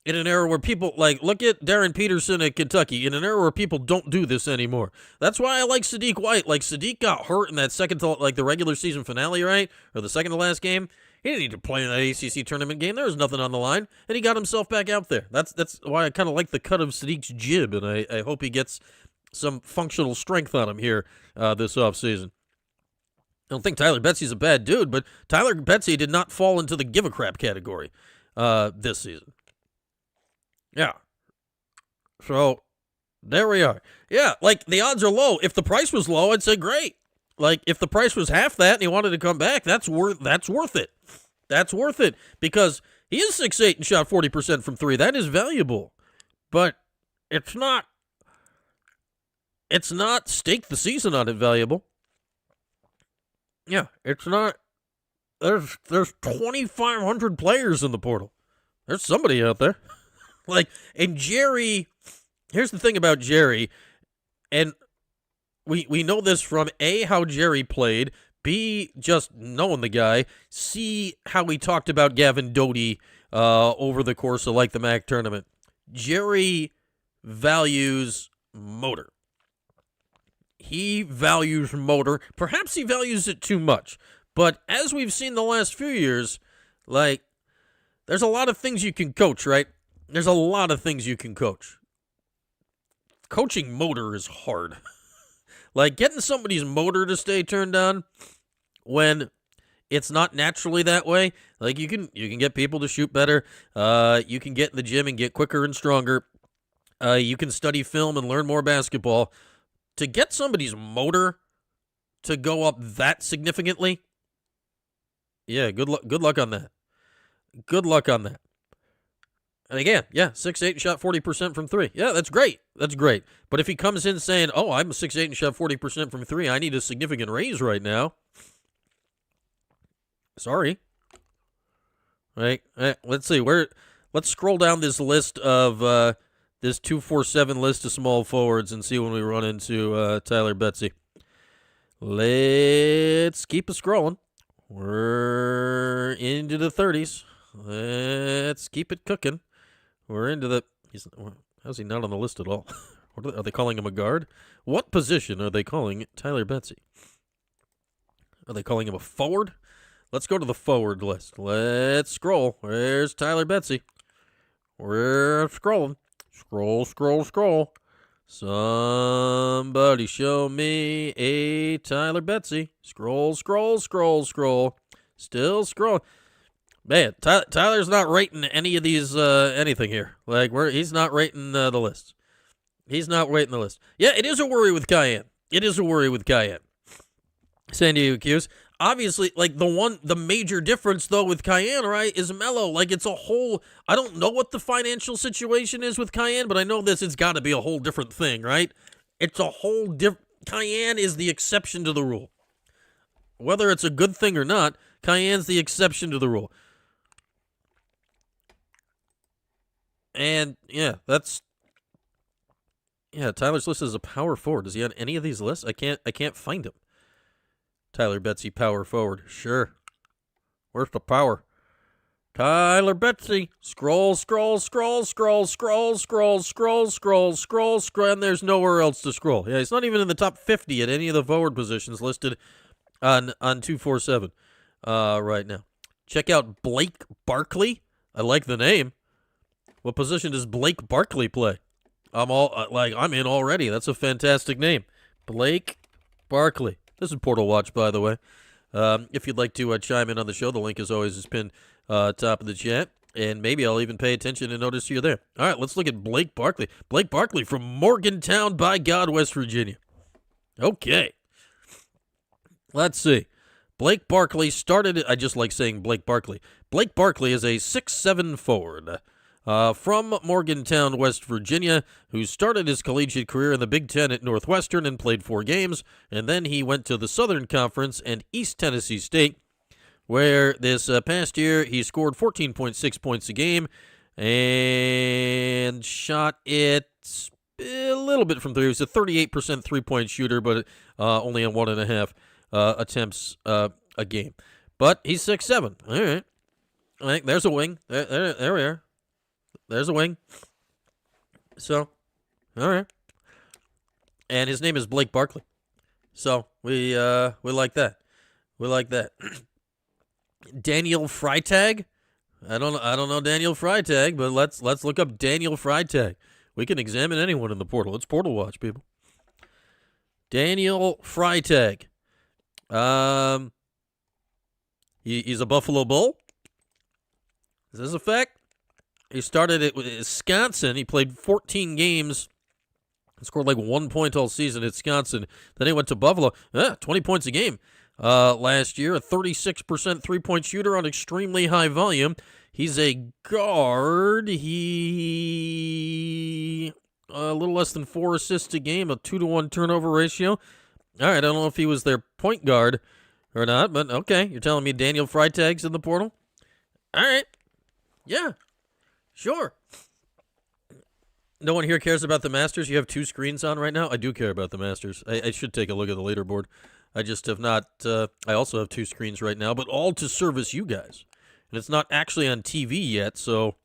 In an era where people, like, look at Darren Peterson at Kentucky. In an era where people don't do this anymore. That's why I like Sadiq White. Like, Sadiq got hurt in that second to, like, the regular season finale, right? Or the second to last game. He didn't need to play in that ACC tournament game. There was nothing on the line. And he got himself back out there. That's why I kind of like the cut of Sadiq's jib. And I hope he gets some functional strength on him here this offseason. I don't think Tyler Betsy's a bad dude, but Tyler Betsy did not fall into the give a crap category this season. Yeah. So, there we are. Yeah, like, the odds are low. If the price was low, I'd say great. Like, if the price was half that and he wanted to come back, that's worth it. That's worth it. Because he is 6'8" and shot 40% from 3. That is valuable. But it's not stake the season on it valuable. Yeah, it's not. There's 2,500 players in the portal. There's somebody out there. Like, and Jerry, here's the thing about Jerry, and we know this from A, how Jerry played, B, just knowing the guy, C, how we talked about Gavin Doty over the course of, like, the MAC tournament. Jerry values motor. He values motor. Perhaps he values it too much. But as we've seen the last few years, like, there's a lot of things you can coach, right? There's a lot of things you can coach. Coaching motor is hard. Like, getting somebody's motor to stay turned on when it's not naturally that way. Like, you can get people to shoot better. You can get in the gym and get quicker and stronger. You can study film and learn more basketball. To get somebody's motor to go up that significantly, yeah, good luck on that. Good luck on that. And again, yeah, 6'8" and shot 40% from 3. Yeah, that's great. That's great. But if he comes in saying, oh, I'm 6'8" and shot 40% from 3, I need a significant raise right now. Sorry. Right? Let's see. Let's scroll down this list of this 247 list of small forwards and see when we run into Tyler Betsy. Let's keep it scrolling. We're into the 30s. Let's keep it cooking. We're into the... How's he not on the list at all? Are they calling him a guard? What position are they calling Tyler Betsy? Are they calling him a forward? Let's go to the forward list. Let's scroll. Where's Tyler Betsy? We're scrolling. Scroll. Somebody show me a Tyler Betsy. Scroll. Still scroll. Man, Tyler's not rating any of these anything here. Like he's not rating the list. He's not rating the list. Yeah, it is a worry with Cayenne. It is a worry with Cayenne. San Diego Q's. Obviously, like the major difference though with Cayenne, right, is Melo. Like it's a whole. I don't know what the financial situation is with Cayenne, but I know it's got to be a whole different thing, right? It's a whole different. Cayenne is the exception to the rule. Whether it's a good thing or not, Cayenne's the exception to the rule. And yeah, Tyler's list is a power forward. Is he on any of these lists? I can't find him. Tyler Betsy, power forward. Sure. Where's the power? Tyler Betsy. Scroll, and there's nowhere else to scroll. Yeah, he's not even in the top 50 at any of the forward positions listed on 247 right now. Check out Blake Barkley. I like the name. What position does Blake Barkley play? I'm in already. That's a fantastic name. Blake Barkley. This is Portal Watch, by the way. If you'd like to chime in on the show, the link, as always, is pinned top of the chat. And maybe I'll even pay attention and notice you're there. All right, let's look at Blake Barkley. Blake Barkley from Morgantown, by God, West Virginia. Okay. Let's see. Blake Barkley started, I just like saying Blake Barkley. Blake Barkley is a 6'7" forward from Morgantown, West Virginia, who started his collegiate career in the Big Ten at Northwestern and played 4 games, and then he went to the Southern Conference and East Tennessee State, where this past year he scored 14.6 points a game and shot it a little bit from three. He was a 38% three-point shooter, but only on 1.5 attempts a game. But he's 6'7". All right. I think there's a wing. There we are. There's a wing. So, all right. And his name is Blake Barkley. So we like that. We like that. Daniel Freitag. I don't know Daniel Freitag, but let's look up Daniel Freitag. We can examine anyone in the portal. It's Portal Watch, people. Daniel Freitag. He's a Buffalo Bull. Is this a fact? He started at Wisconsin. He played 14 games and scored like 1 point all season at Wisconsin. Then he went to Buffalo. 20 points a game last year. A 36% three-point shooter on extremely high volume. He's a guard. He a little less than 4 assists a game, a 2-to-1 turnover ratio. All right, I don't know if he was their point guard or not, but okay. You're telling me Daniel Freitag's in the portal? All right. Yeah. Sure. No one here cares about the Masters. You have 2 screens on right now. I do care about the Masters. I should take a look at the leaderboard. I just have not. I also have 2 screens right now, but all to service you guys. And it's not actually on TV yet, so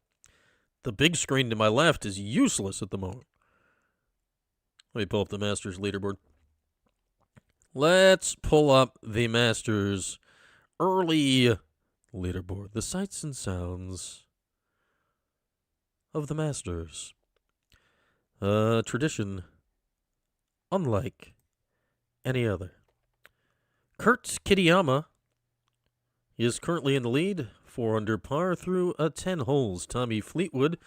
the big screen to my left is useless at the moment. Let me pull up the Masters leaderboard. Let's pull up the Masters early leaderboard. The sights and sounds of the Masters. Tradition unlike any other. Kurt Kitayama is currently in the lead, 4 under par through 10 holes. Tommy Fleetwood,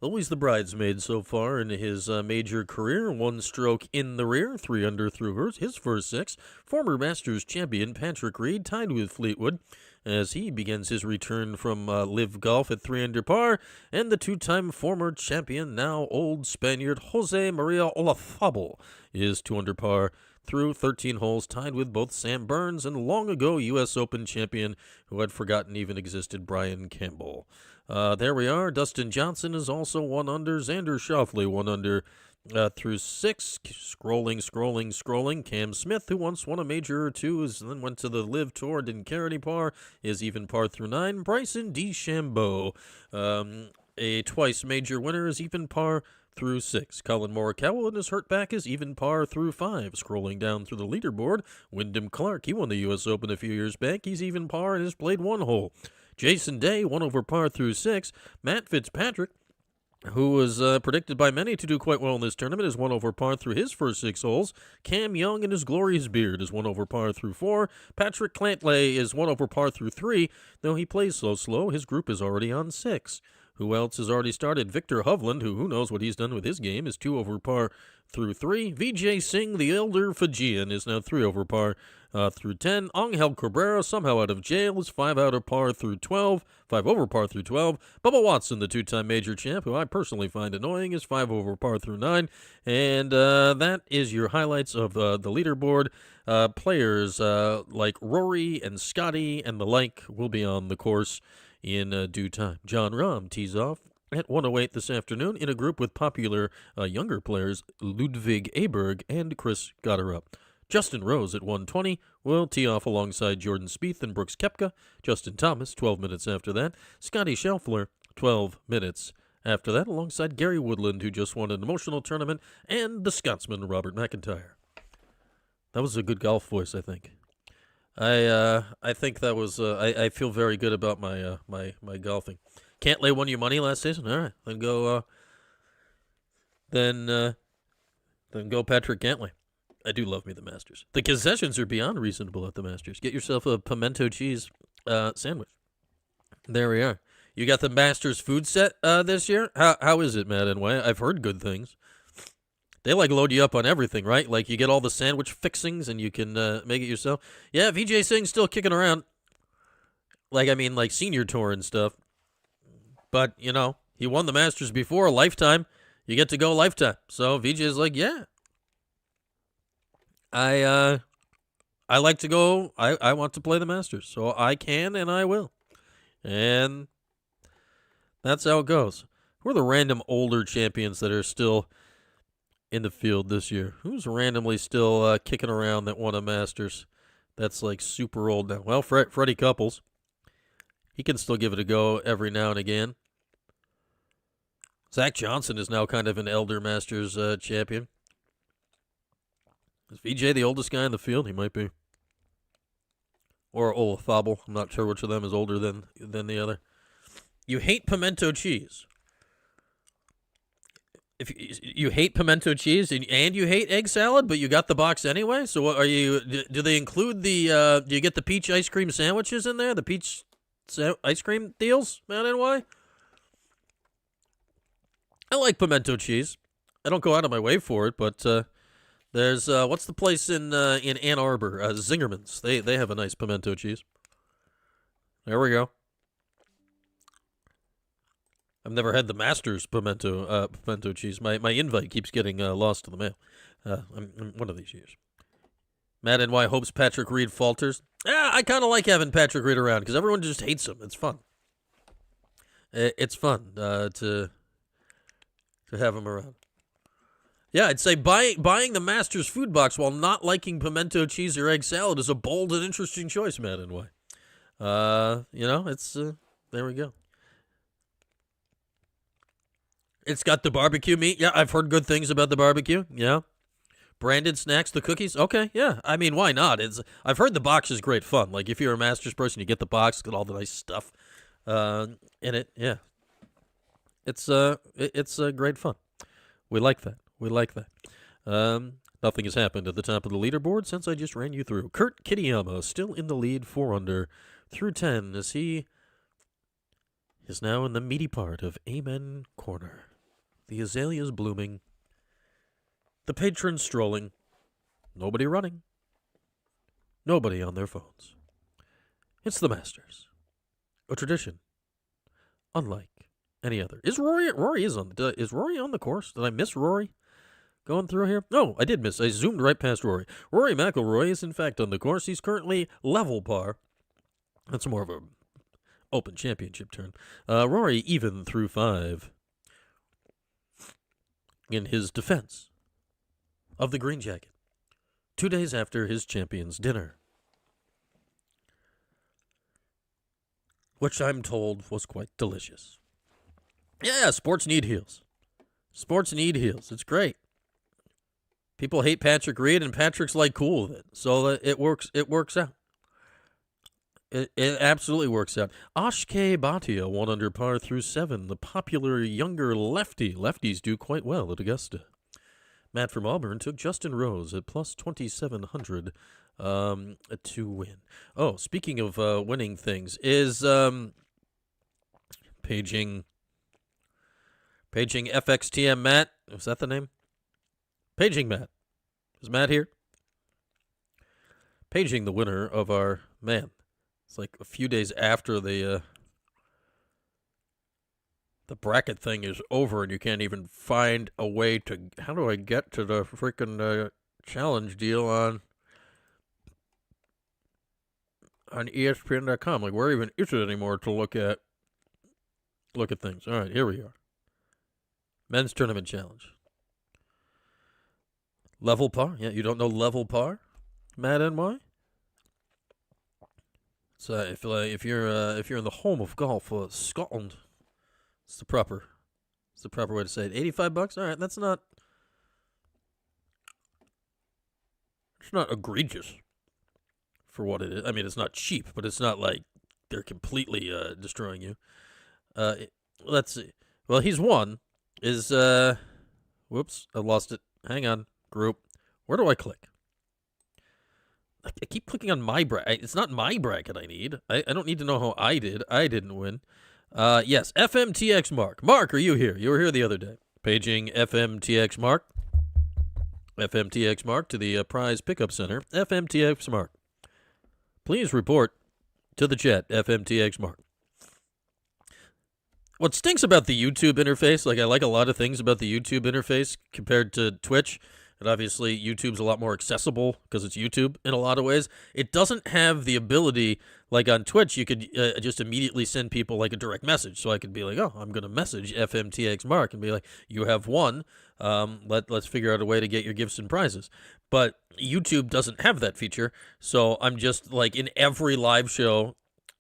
always the bridesmaid so far in his major career, 1 stroke in the rear, 3 under through his first 6. Former Masters champion Patrick Reed tied with Fleetwood as he begins his return from Live Golf at 3 under par, and the 2-time former champion, now old Spaniard Jose Maria Olazabal is 2 under par through 13 holes, tied with both Sam Burns and long ago U.S. Open champion who had forgotten even existed, Brian Campbell. There we are. Dustin Johnson is also 1 under. Xander Schauffele 1 under through 6. Scrolling. Cam Smith, who once won a major or 2, and then went to the Live Tour and didn't care any par, is even par through 9. Bryson DeChambeau, a twice major winner, is even par through 6. Colin Morikawa and his hurt back is even par through 5. Scrolling down through the leaderboard, Wyndham Clark, he won the U.S. Open a few years back. He's even par and has played 1 hole. Jason Day, 1 over par through 6. Matt Fitzpatrick who was predicted by many to do quite well in this tournament, is 1 over par through his first 6 holes. Cam Young and his glorious beard is 1 over par through 4. Patrick Cantlay is 1 over par through 3. Though he plays so slow, his group is already on 6. Who else has already started? Victor Hovland, who knows what he's done with his game, is 2 over par through 3. Vijay Singh, the elder Fijian, is now 3 over par through 10. Angel Cabrera, somehow out of jail, is 5 out of par through 12. 5 over par through 12. Bubba Watson, the 2-time major champ, who I personally find annoying, is 5 over par through 9. And that is your highlights of the leaderboard. Players like Rory and Scotty and the like will be on the course in due time. John Rahm tees off at 1:08 this afternoon in a group with popular younger players Ludwig Aberg and Chris Gotterup. Justin Rose at 1:20 will tee off alongside Jordan Spieth and Brooks Koepka. Justin Thomas 12 minutes after that. Scotty Scheffler 12 minutes after that, alongside Gary Woodland, who just won an emotional tournament, and the Scotsman Robert McIntyre. That was a good golf voice, I think. I think that was. I feel very good about my my golfing. Cantlay won your money last season. All right, then go. Then go Patrick Cantlay. I do love me the Masters. The concessions are beyond reasonable at the Masters. Get yourself a pimento cheese sandwich. There we are. You got the Masters food set this year. How is it, Matt and Way? I've heard good things. They load you up on everything, right? Like you get all the sandwich fixings and you can make it yourself. Yeah, Vijay Singh's still kicking around. Like senior tour and stuff. But, he won the Masters before, a lifetime. You get to go lifetime. So Vijay's like, yeah. I like to go. I want to play the Masters. So I can and I will. And that's how it goes. Who are the random older champions that are still in the field this year? Who's randomly still kicking around that won a Masters that's super old now? Well, Freddie Couples. He can still give it a go every now and again. Zach Johnson is now kind of an elder Masters champion. Is Vijay the oldest guy in the field? He might be. Or Olafable. I'm not sure which of them is older than the other. You hate pimento cheese. If you hate pimento cheese and you hate egg salad, but you got the box anyway, so what are you? Do they include the? Do you get the peach ice cream sandwiches in there? The peach ice cream deals, Matt and Y? I like pimento cheese. I don't go out of my way for it, but there's what's the place in Ann Arbor? Zingerman's. They have a nice pimento cheese. There we go. I've never had the Masters pimento cheese. My invite keeps getting lost in the mail. I'm one of these years. Matt and Y hopes Patrick Reed falters. I kind of like having Patrick Reed around because everyone just hates him. It's fun. It's fun to have him around. Yeah, I'd say buying the Masters food box while not liking pimento cheese or egg salad is a bold and interesting choice, Matt and Y. It's there we go. It's got the barbecue meat. Yeah, I've heard good things about the barbecue. Yeah. Branded snacks, the cookies. Okay, yeah. I mean, why not? I've heard the box is great fun. Like, if you're a Masters person, you get the box, get all the nice stuff in it. Yeah. It's great fun. We like that. Nothing has happened at the top of the leaderboard since I just ran you through. Kurt Kitayama still in the lead, 4 under through 10 as he is now in the meaty part of Amen Corner. The azaleas blooming, the patrons strolling, nobody running, nobody on their phones. It's the Masters, a tradition unlike any other. Is Rory on the course? Did I miss Rory going through here? No, I did miss. I zoomed right past Rory. Rory McIlroy is in fact on the course. He's currently level par. That's more of a Open Championship turn. Rory even through 5 in his defense of the green jacket 2 days after his champion's dinner, which I'm told was quite delicious. Yeah, sports need heels. Sports need heels. It's great. People hate Patrick Reed, and Patrick's cool with it, so it works. It works out. It absolutely works out. Ashke Bhatia won under par through 7. The popular younger lefty. Lefties do quite well at Augusta. Matt from Auburn took Justin Rose at plus 2,700 to win. Oh, speaking of winning things, is paging FXTM Matt. Was that the name? Paging Matt. Is Matt here? Paging the winner of our man. It's like a few days after the bracket thing is over, and you can't even find a way to. How do I get to the freaking challenge deal on ESPN.com? Like, where even is it anymore to look at things? All right, here we are. Men's tournament challenge. Level par? Yeah, you don't know level par, Matt NY? So if you're in the home of golf, Scotland, it's the proper way to say it. $85. All right, it's not egregious for what it is. I mean, it's not cheap, but it's not like they're completely destroying you. Let's see. Well, he's won. Whoops, I lost it. Hang on, group. Where do I click? I keep clicking on my bracket. It's not my bracket I need. I don't need to know how I did. I didn't win. Yes, FMTX Mark. Mark, are you here? You were here the other day. Paging FMTX Mark. FMTX Mark to the prize pickup center. FMTX Mark. Please report to the chat. FMTX Mark. What stinks about the YouTube interface, like I like a lot of things about the YouTube interface compared to Twitch, and obviously YouTube's a lot more accessible because it's YouTube in a lot of ways. It doesn't have the ability, like on Twitch, you could just immediately send people like a direct message. So I could be like, oh, I'm going to message FMTX Mark and be like, you have won. Let's figure out a way to get your gifts and prizes. But YouTube doesn't have that feature. So I'm just like in every live show.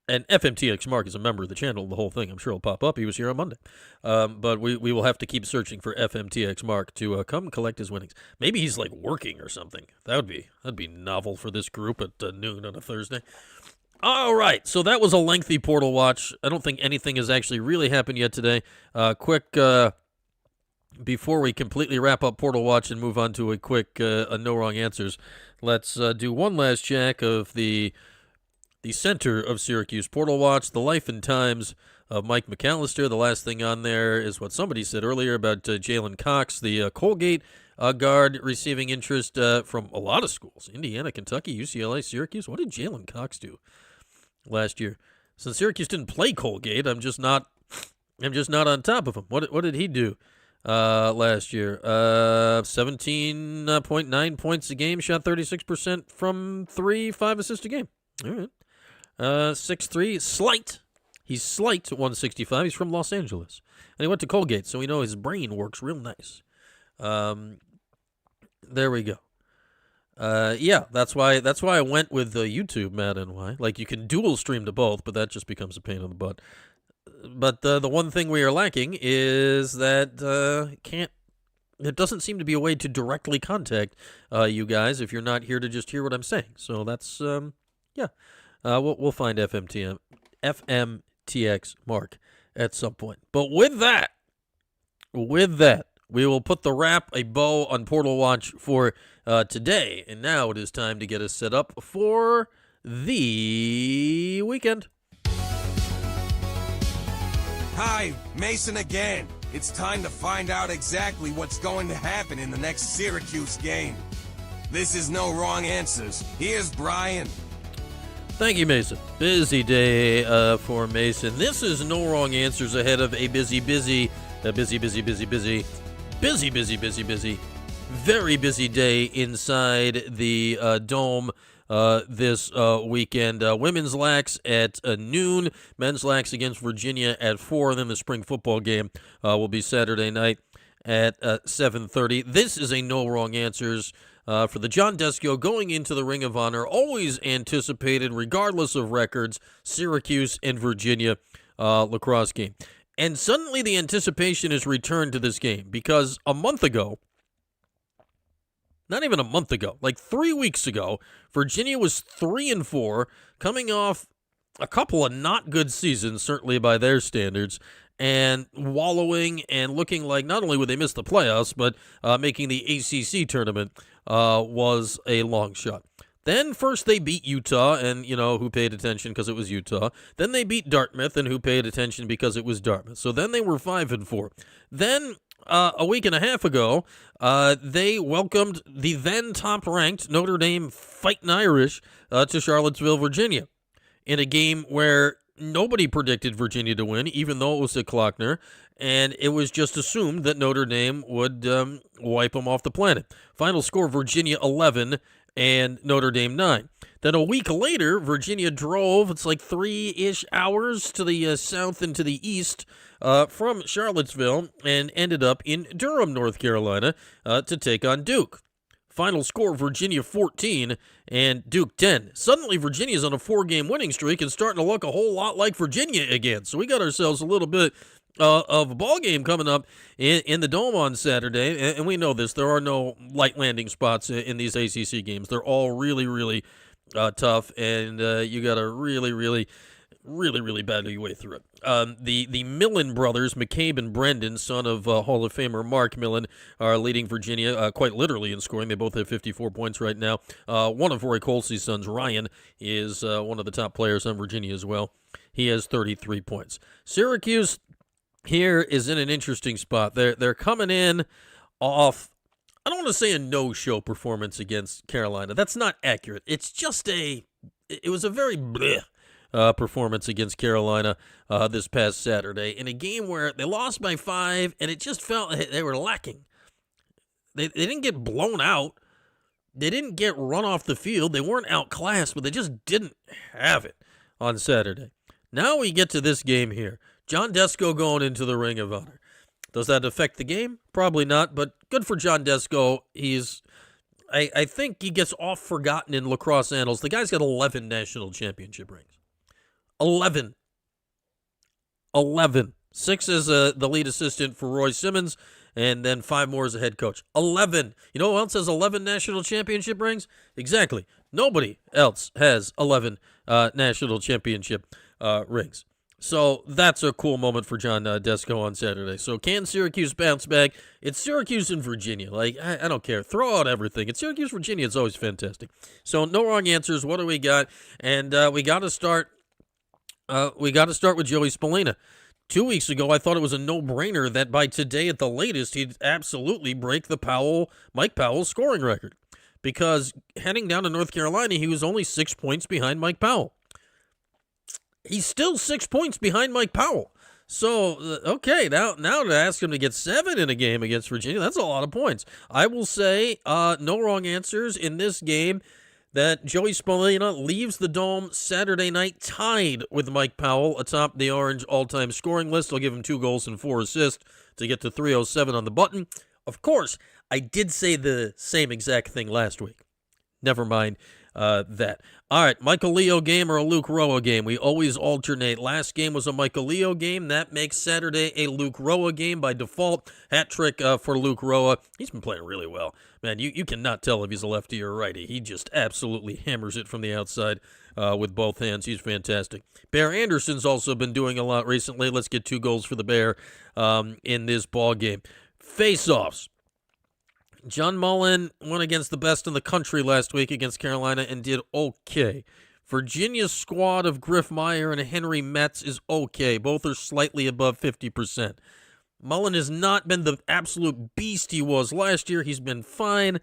And FMTX Mark is a member of the channel, the whole thing. I'm sure it'll pop up. He was here on Monday. But we will have to keep searching for FMTX Mark to come collect his winnings. Maybe he's like working or something. That'd be novel for this group at noon on a Thursday. All right, so that was a lengthy Portal Watch. I don't think anything has actually really happened yet today. Quick, before we completely wrap up Portal Watch and move on to a quick no wrong answers, let's do one last check of the center of Syracuse Portal Watch, the life and times of Mike McAllister. The last thing on there is what somebody said earlier about Jalen Cox, the Colgate guard, receiving interest from a lot of schools. Indiana, Kentucky, UCLA, Syracuse. What did Jalen Cox do last year? Since Syracuse didn't play Colgate, I'm just not on top of him. What did he do last year? 17.9 points a game, shot 36% from 3, 5 assists a game. All right. 6'3", slight. He's slight at 165. He's from Los Angeles. And he went to Colgate, so we know his brain works real nice. There we go. Yeah, that's why I went with YouTube, Matt NY. Like, you can dual stream to both, but that just becomes a pain in the butt. But the one thing we are lacking is that there doesn't seem to be a way to directly contact you guys if you're not here to just hear what I'm saying. So that's, yeah. We'll find FMTX Mark at some point. But with that, we will put a bow on Portal Watch for today. And now it is time to get us set up for the weekend. Hi, Mason again. It's time to find out exactly what's going to happen in the next Syracuse game. This is No Wrong Answers. Here's Brian. Thank you, Mason. Busy day for Mason. This is No Wrong Answers ahead of a busy, very busy day inside the Dome this weekend. Women's lax at noon, men's lax against Virginia at 4, and then the spring football game will be Saturday night at 7:30. This is a No Wrong Answers for the John Desco going into the Ring of Honor, always anticipated, regardless of records, Syracuse and Virginia lacrosse game. And suddenly the anticipation is returned to this game because a month ago, not even a month ago, like 3 weeks ago, Virginia was 3-4, coming off a couple of not good seasons, certainly by their standards, and wallowing and looking like not only would they miss the playoffs, but making the ACC tournament was a long shot. Then first they beat Utah, and who paid attention because it was Utah. Then they beat Dartmouth, and who paid attention because it was Dartmouth. So then they were 5-4. Then a week and a half ago, they welcomed the then top-ranked Notre Dame Fighting Irish to Charlottesville, Virginia, in a game where nobody predicted Virginia to win, even though it was at Klockner, and it was just assumed that Notre Dame would wipe them off the planet. Final score, Virginia 11 and Notre Dame 9. Then a week later, Virginia drove, it's like 3-ish hours to the south and to the east from Charlottesville, and ended up in Durham, North Carolina, to take on Duke. Final score, Virginia 14 and Duke 10. Suddenly, Virginia's on a 4-game winning streak and starting to look a whole lot like Virginia again. So we got ourselves a little bit of a ball game coming up in the Dome on Saturday. And we know this. There are no light landing spots in these ACC games. They're all really, really tough, and you got to really, really battle your way through it. The Millen brothers, McCabe and Brendan, son of Hall of Famer Mark Millen, are leading Virginia quite literally in scoring. They both have 54 points right now. One of Roy Colsey's sons, Ryan, is one of the top players on Virginia as well. He has 33 points. Syracuse here is in an interesting spot. They're coming in off, I don't want to say a no-show performance against Carolina. That's not accurate. It's just it was a very bleh performance against Carolina this past Saturday in a game where they lost by 5, and it just felt they were lacking. They didn't get blown out. They didn't get run off the field. They weren't outclassed, but they just didn't have it on Saturday. Now we get to this game here. John Desko going into the Ring of Honor. Does that affect the game? Probably not, but good for John Desko. I think he gets oft forgotten in lacrosse annals. The guy's got 11 national championship rings. 11. 6 as the lead assistant for Roy Simmons, and then 5 more as a head coach. 11. You know who else has 11 national championship rings? Exactly. Nobody else has 11 national championship rings. So that's a cool moment for John Desko on Saturday. So can Syracuse bounce back? It's Syracuse and Virginia. Like, I don't care. Throw out everything. It's Syracuse, Virginia. It's always fantastic. So no wrong answers. What do we got? And we got to start. We got to start with Joey Spallina. 2 weeks ago, I thought it was a no-brainer that by today at the latest, he'd absolutely break the Mike Powell scoring record. Because heading down to North Carolina, he was only 6 points behind Mike Powell. He's still 6 points behind Mike Powell. So, okay, now to ask him to get 7 in a game against Virginia, that's a lot of points. I will say no wrong answers in this game, that Joey Spallina leaves the Dome Saturday night tied with Mike Powell atop the Orange all-time scoring list. I'll give him 2 goals and 4 assists to get to 307 on the button. Of course, I did say the same exact thing last week. Never mind that. All right, Michael Leo game or a Luke Roa game? We always alternate. Last game was a Michael Leo game. That makes Saturday a Luke Roa game by default. Hat trick for Luke Roa. He's been playing really well. Man, you cannot tell if he's a lefty or a righty. He just absolutely hammers it from the outside with both hands. He's fantastic. Bear Anderson's also been doing a lot recently. Let's get 2 goals for the Bear in this ball game. Face-offs. John Mullen went against the best in the country last week against Carolina and did okay. Virginia's squad of Griff Meyer and Henry Metz is okay. Both are slightly above 50%. Mullen has not been the absolute beast he was last year. He's been fine.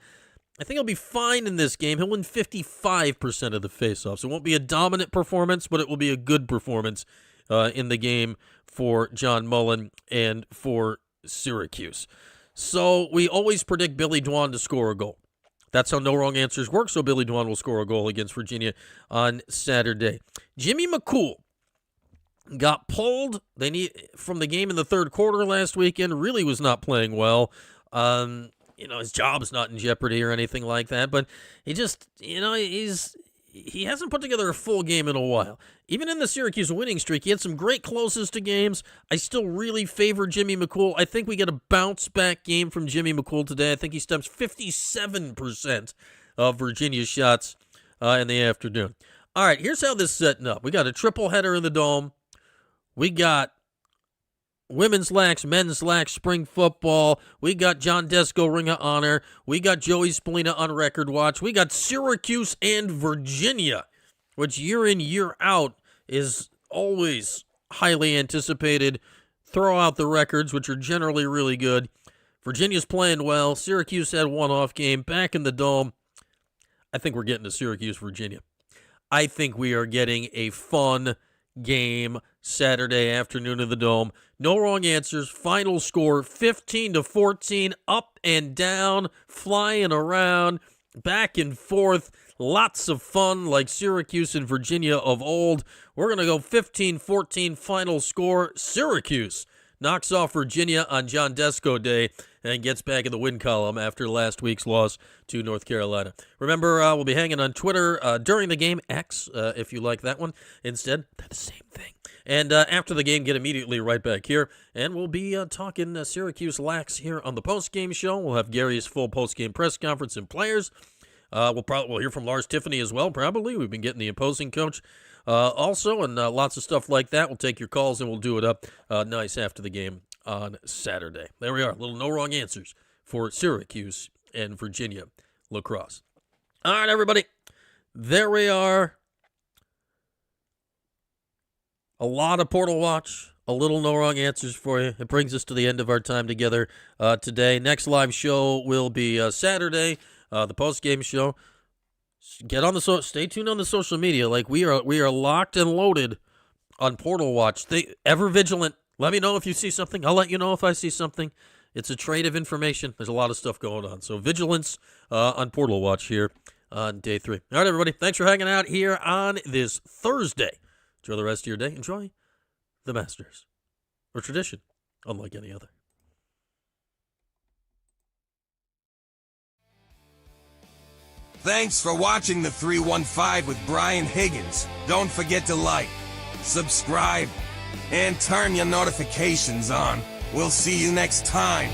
I think he'll be fine in this game. He'll win 55% of the faceoffs. It won't be a dominant performance, but it will be a good performance in the game for John Mullen and for Syracuse. So we always predict Billy Dwan to score a goal. That's how no wrong answers work, so Billy Dwan will score a goal against Virginia on Saturday. Jimmy McCool got pulled from the game in the third quarter last weekend, really was not playing well. His job's not in jeopardy or anything like that, but he just, he hasn't put together a full game in a while. Even in the Syracuse winning streak, he had some great closes to games. I still really favor Jimmy McCool. I think we get a bounce-back game from Jimmy McCool today. I think he steps 57% of Virginia's shots in the afternoon. All right, here's how this is setting up. We got a triple header in the Dome. We got women's lax, men's lax, spring football. We got John Desko Ring of Honor. We got Joey Spallina on record watch. We got Syracuse and Virginia, which year in, year out is always highly anticipated. Throw out the records, which are generally really good. Virginia's playing well. Syracuse had one off game back in the Dome. I think we're getting to Syracuse, Virginia. I think we are getting a fun game Saturday afternoon in the Dome. No wrong answers. Final score 15-14, up and down, flying around, back and forth. Lots of fun like Syracuse and Virginia of old. We're going to go 15-14 final score. Syracuse knocks off Virginia on John Desko Day and gets back in the win column after last week's loss to North Carolina. Remember, we'll be hanging on Twitter during the game, X, if you like that one. Instead, they're the same thing. And after the game, get immediately right back here. And we'll be talking Syracuse Lax here on the postgame show. We'll have Gary's full postgame press conference and players. We'll hear from Lars Tiffany as well, probably. We've been getting the opposing coach also, and lots of stuff like that. We'll take your calls, and we'll do it up nice after the game on Saturday. There we are. Little no wrong answers for Syracuse and Virginia lacrosse. All right, everybody. There we are. A lot of Portal Watch. A little no wrong answers for you. It brings us to the end of our time together today. Next live show will be Saturday. The post-game show. Get on the stay tuned on the social media. Like we are locked and loaded on Portal Watch. Ever vigilant. Let me know if you see something. I'll let you know if I see something. It's a trade of information. There's a lot of stuff going on. So vigilance on Portal Watch here on day 3. All right, everybody. Thanks for hanging out here on this Thursday. Enjoy the rest of your day. Enjoy the Masters. Or tradition, unlike any other. Thanks for watching the 315 with Brian Higgins. Don't forget to like, subscribe, and turn your notifications on. We'll see you next time.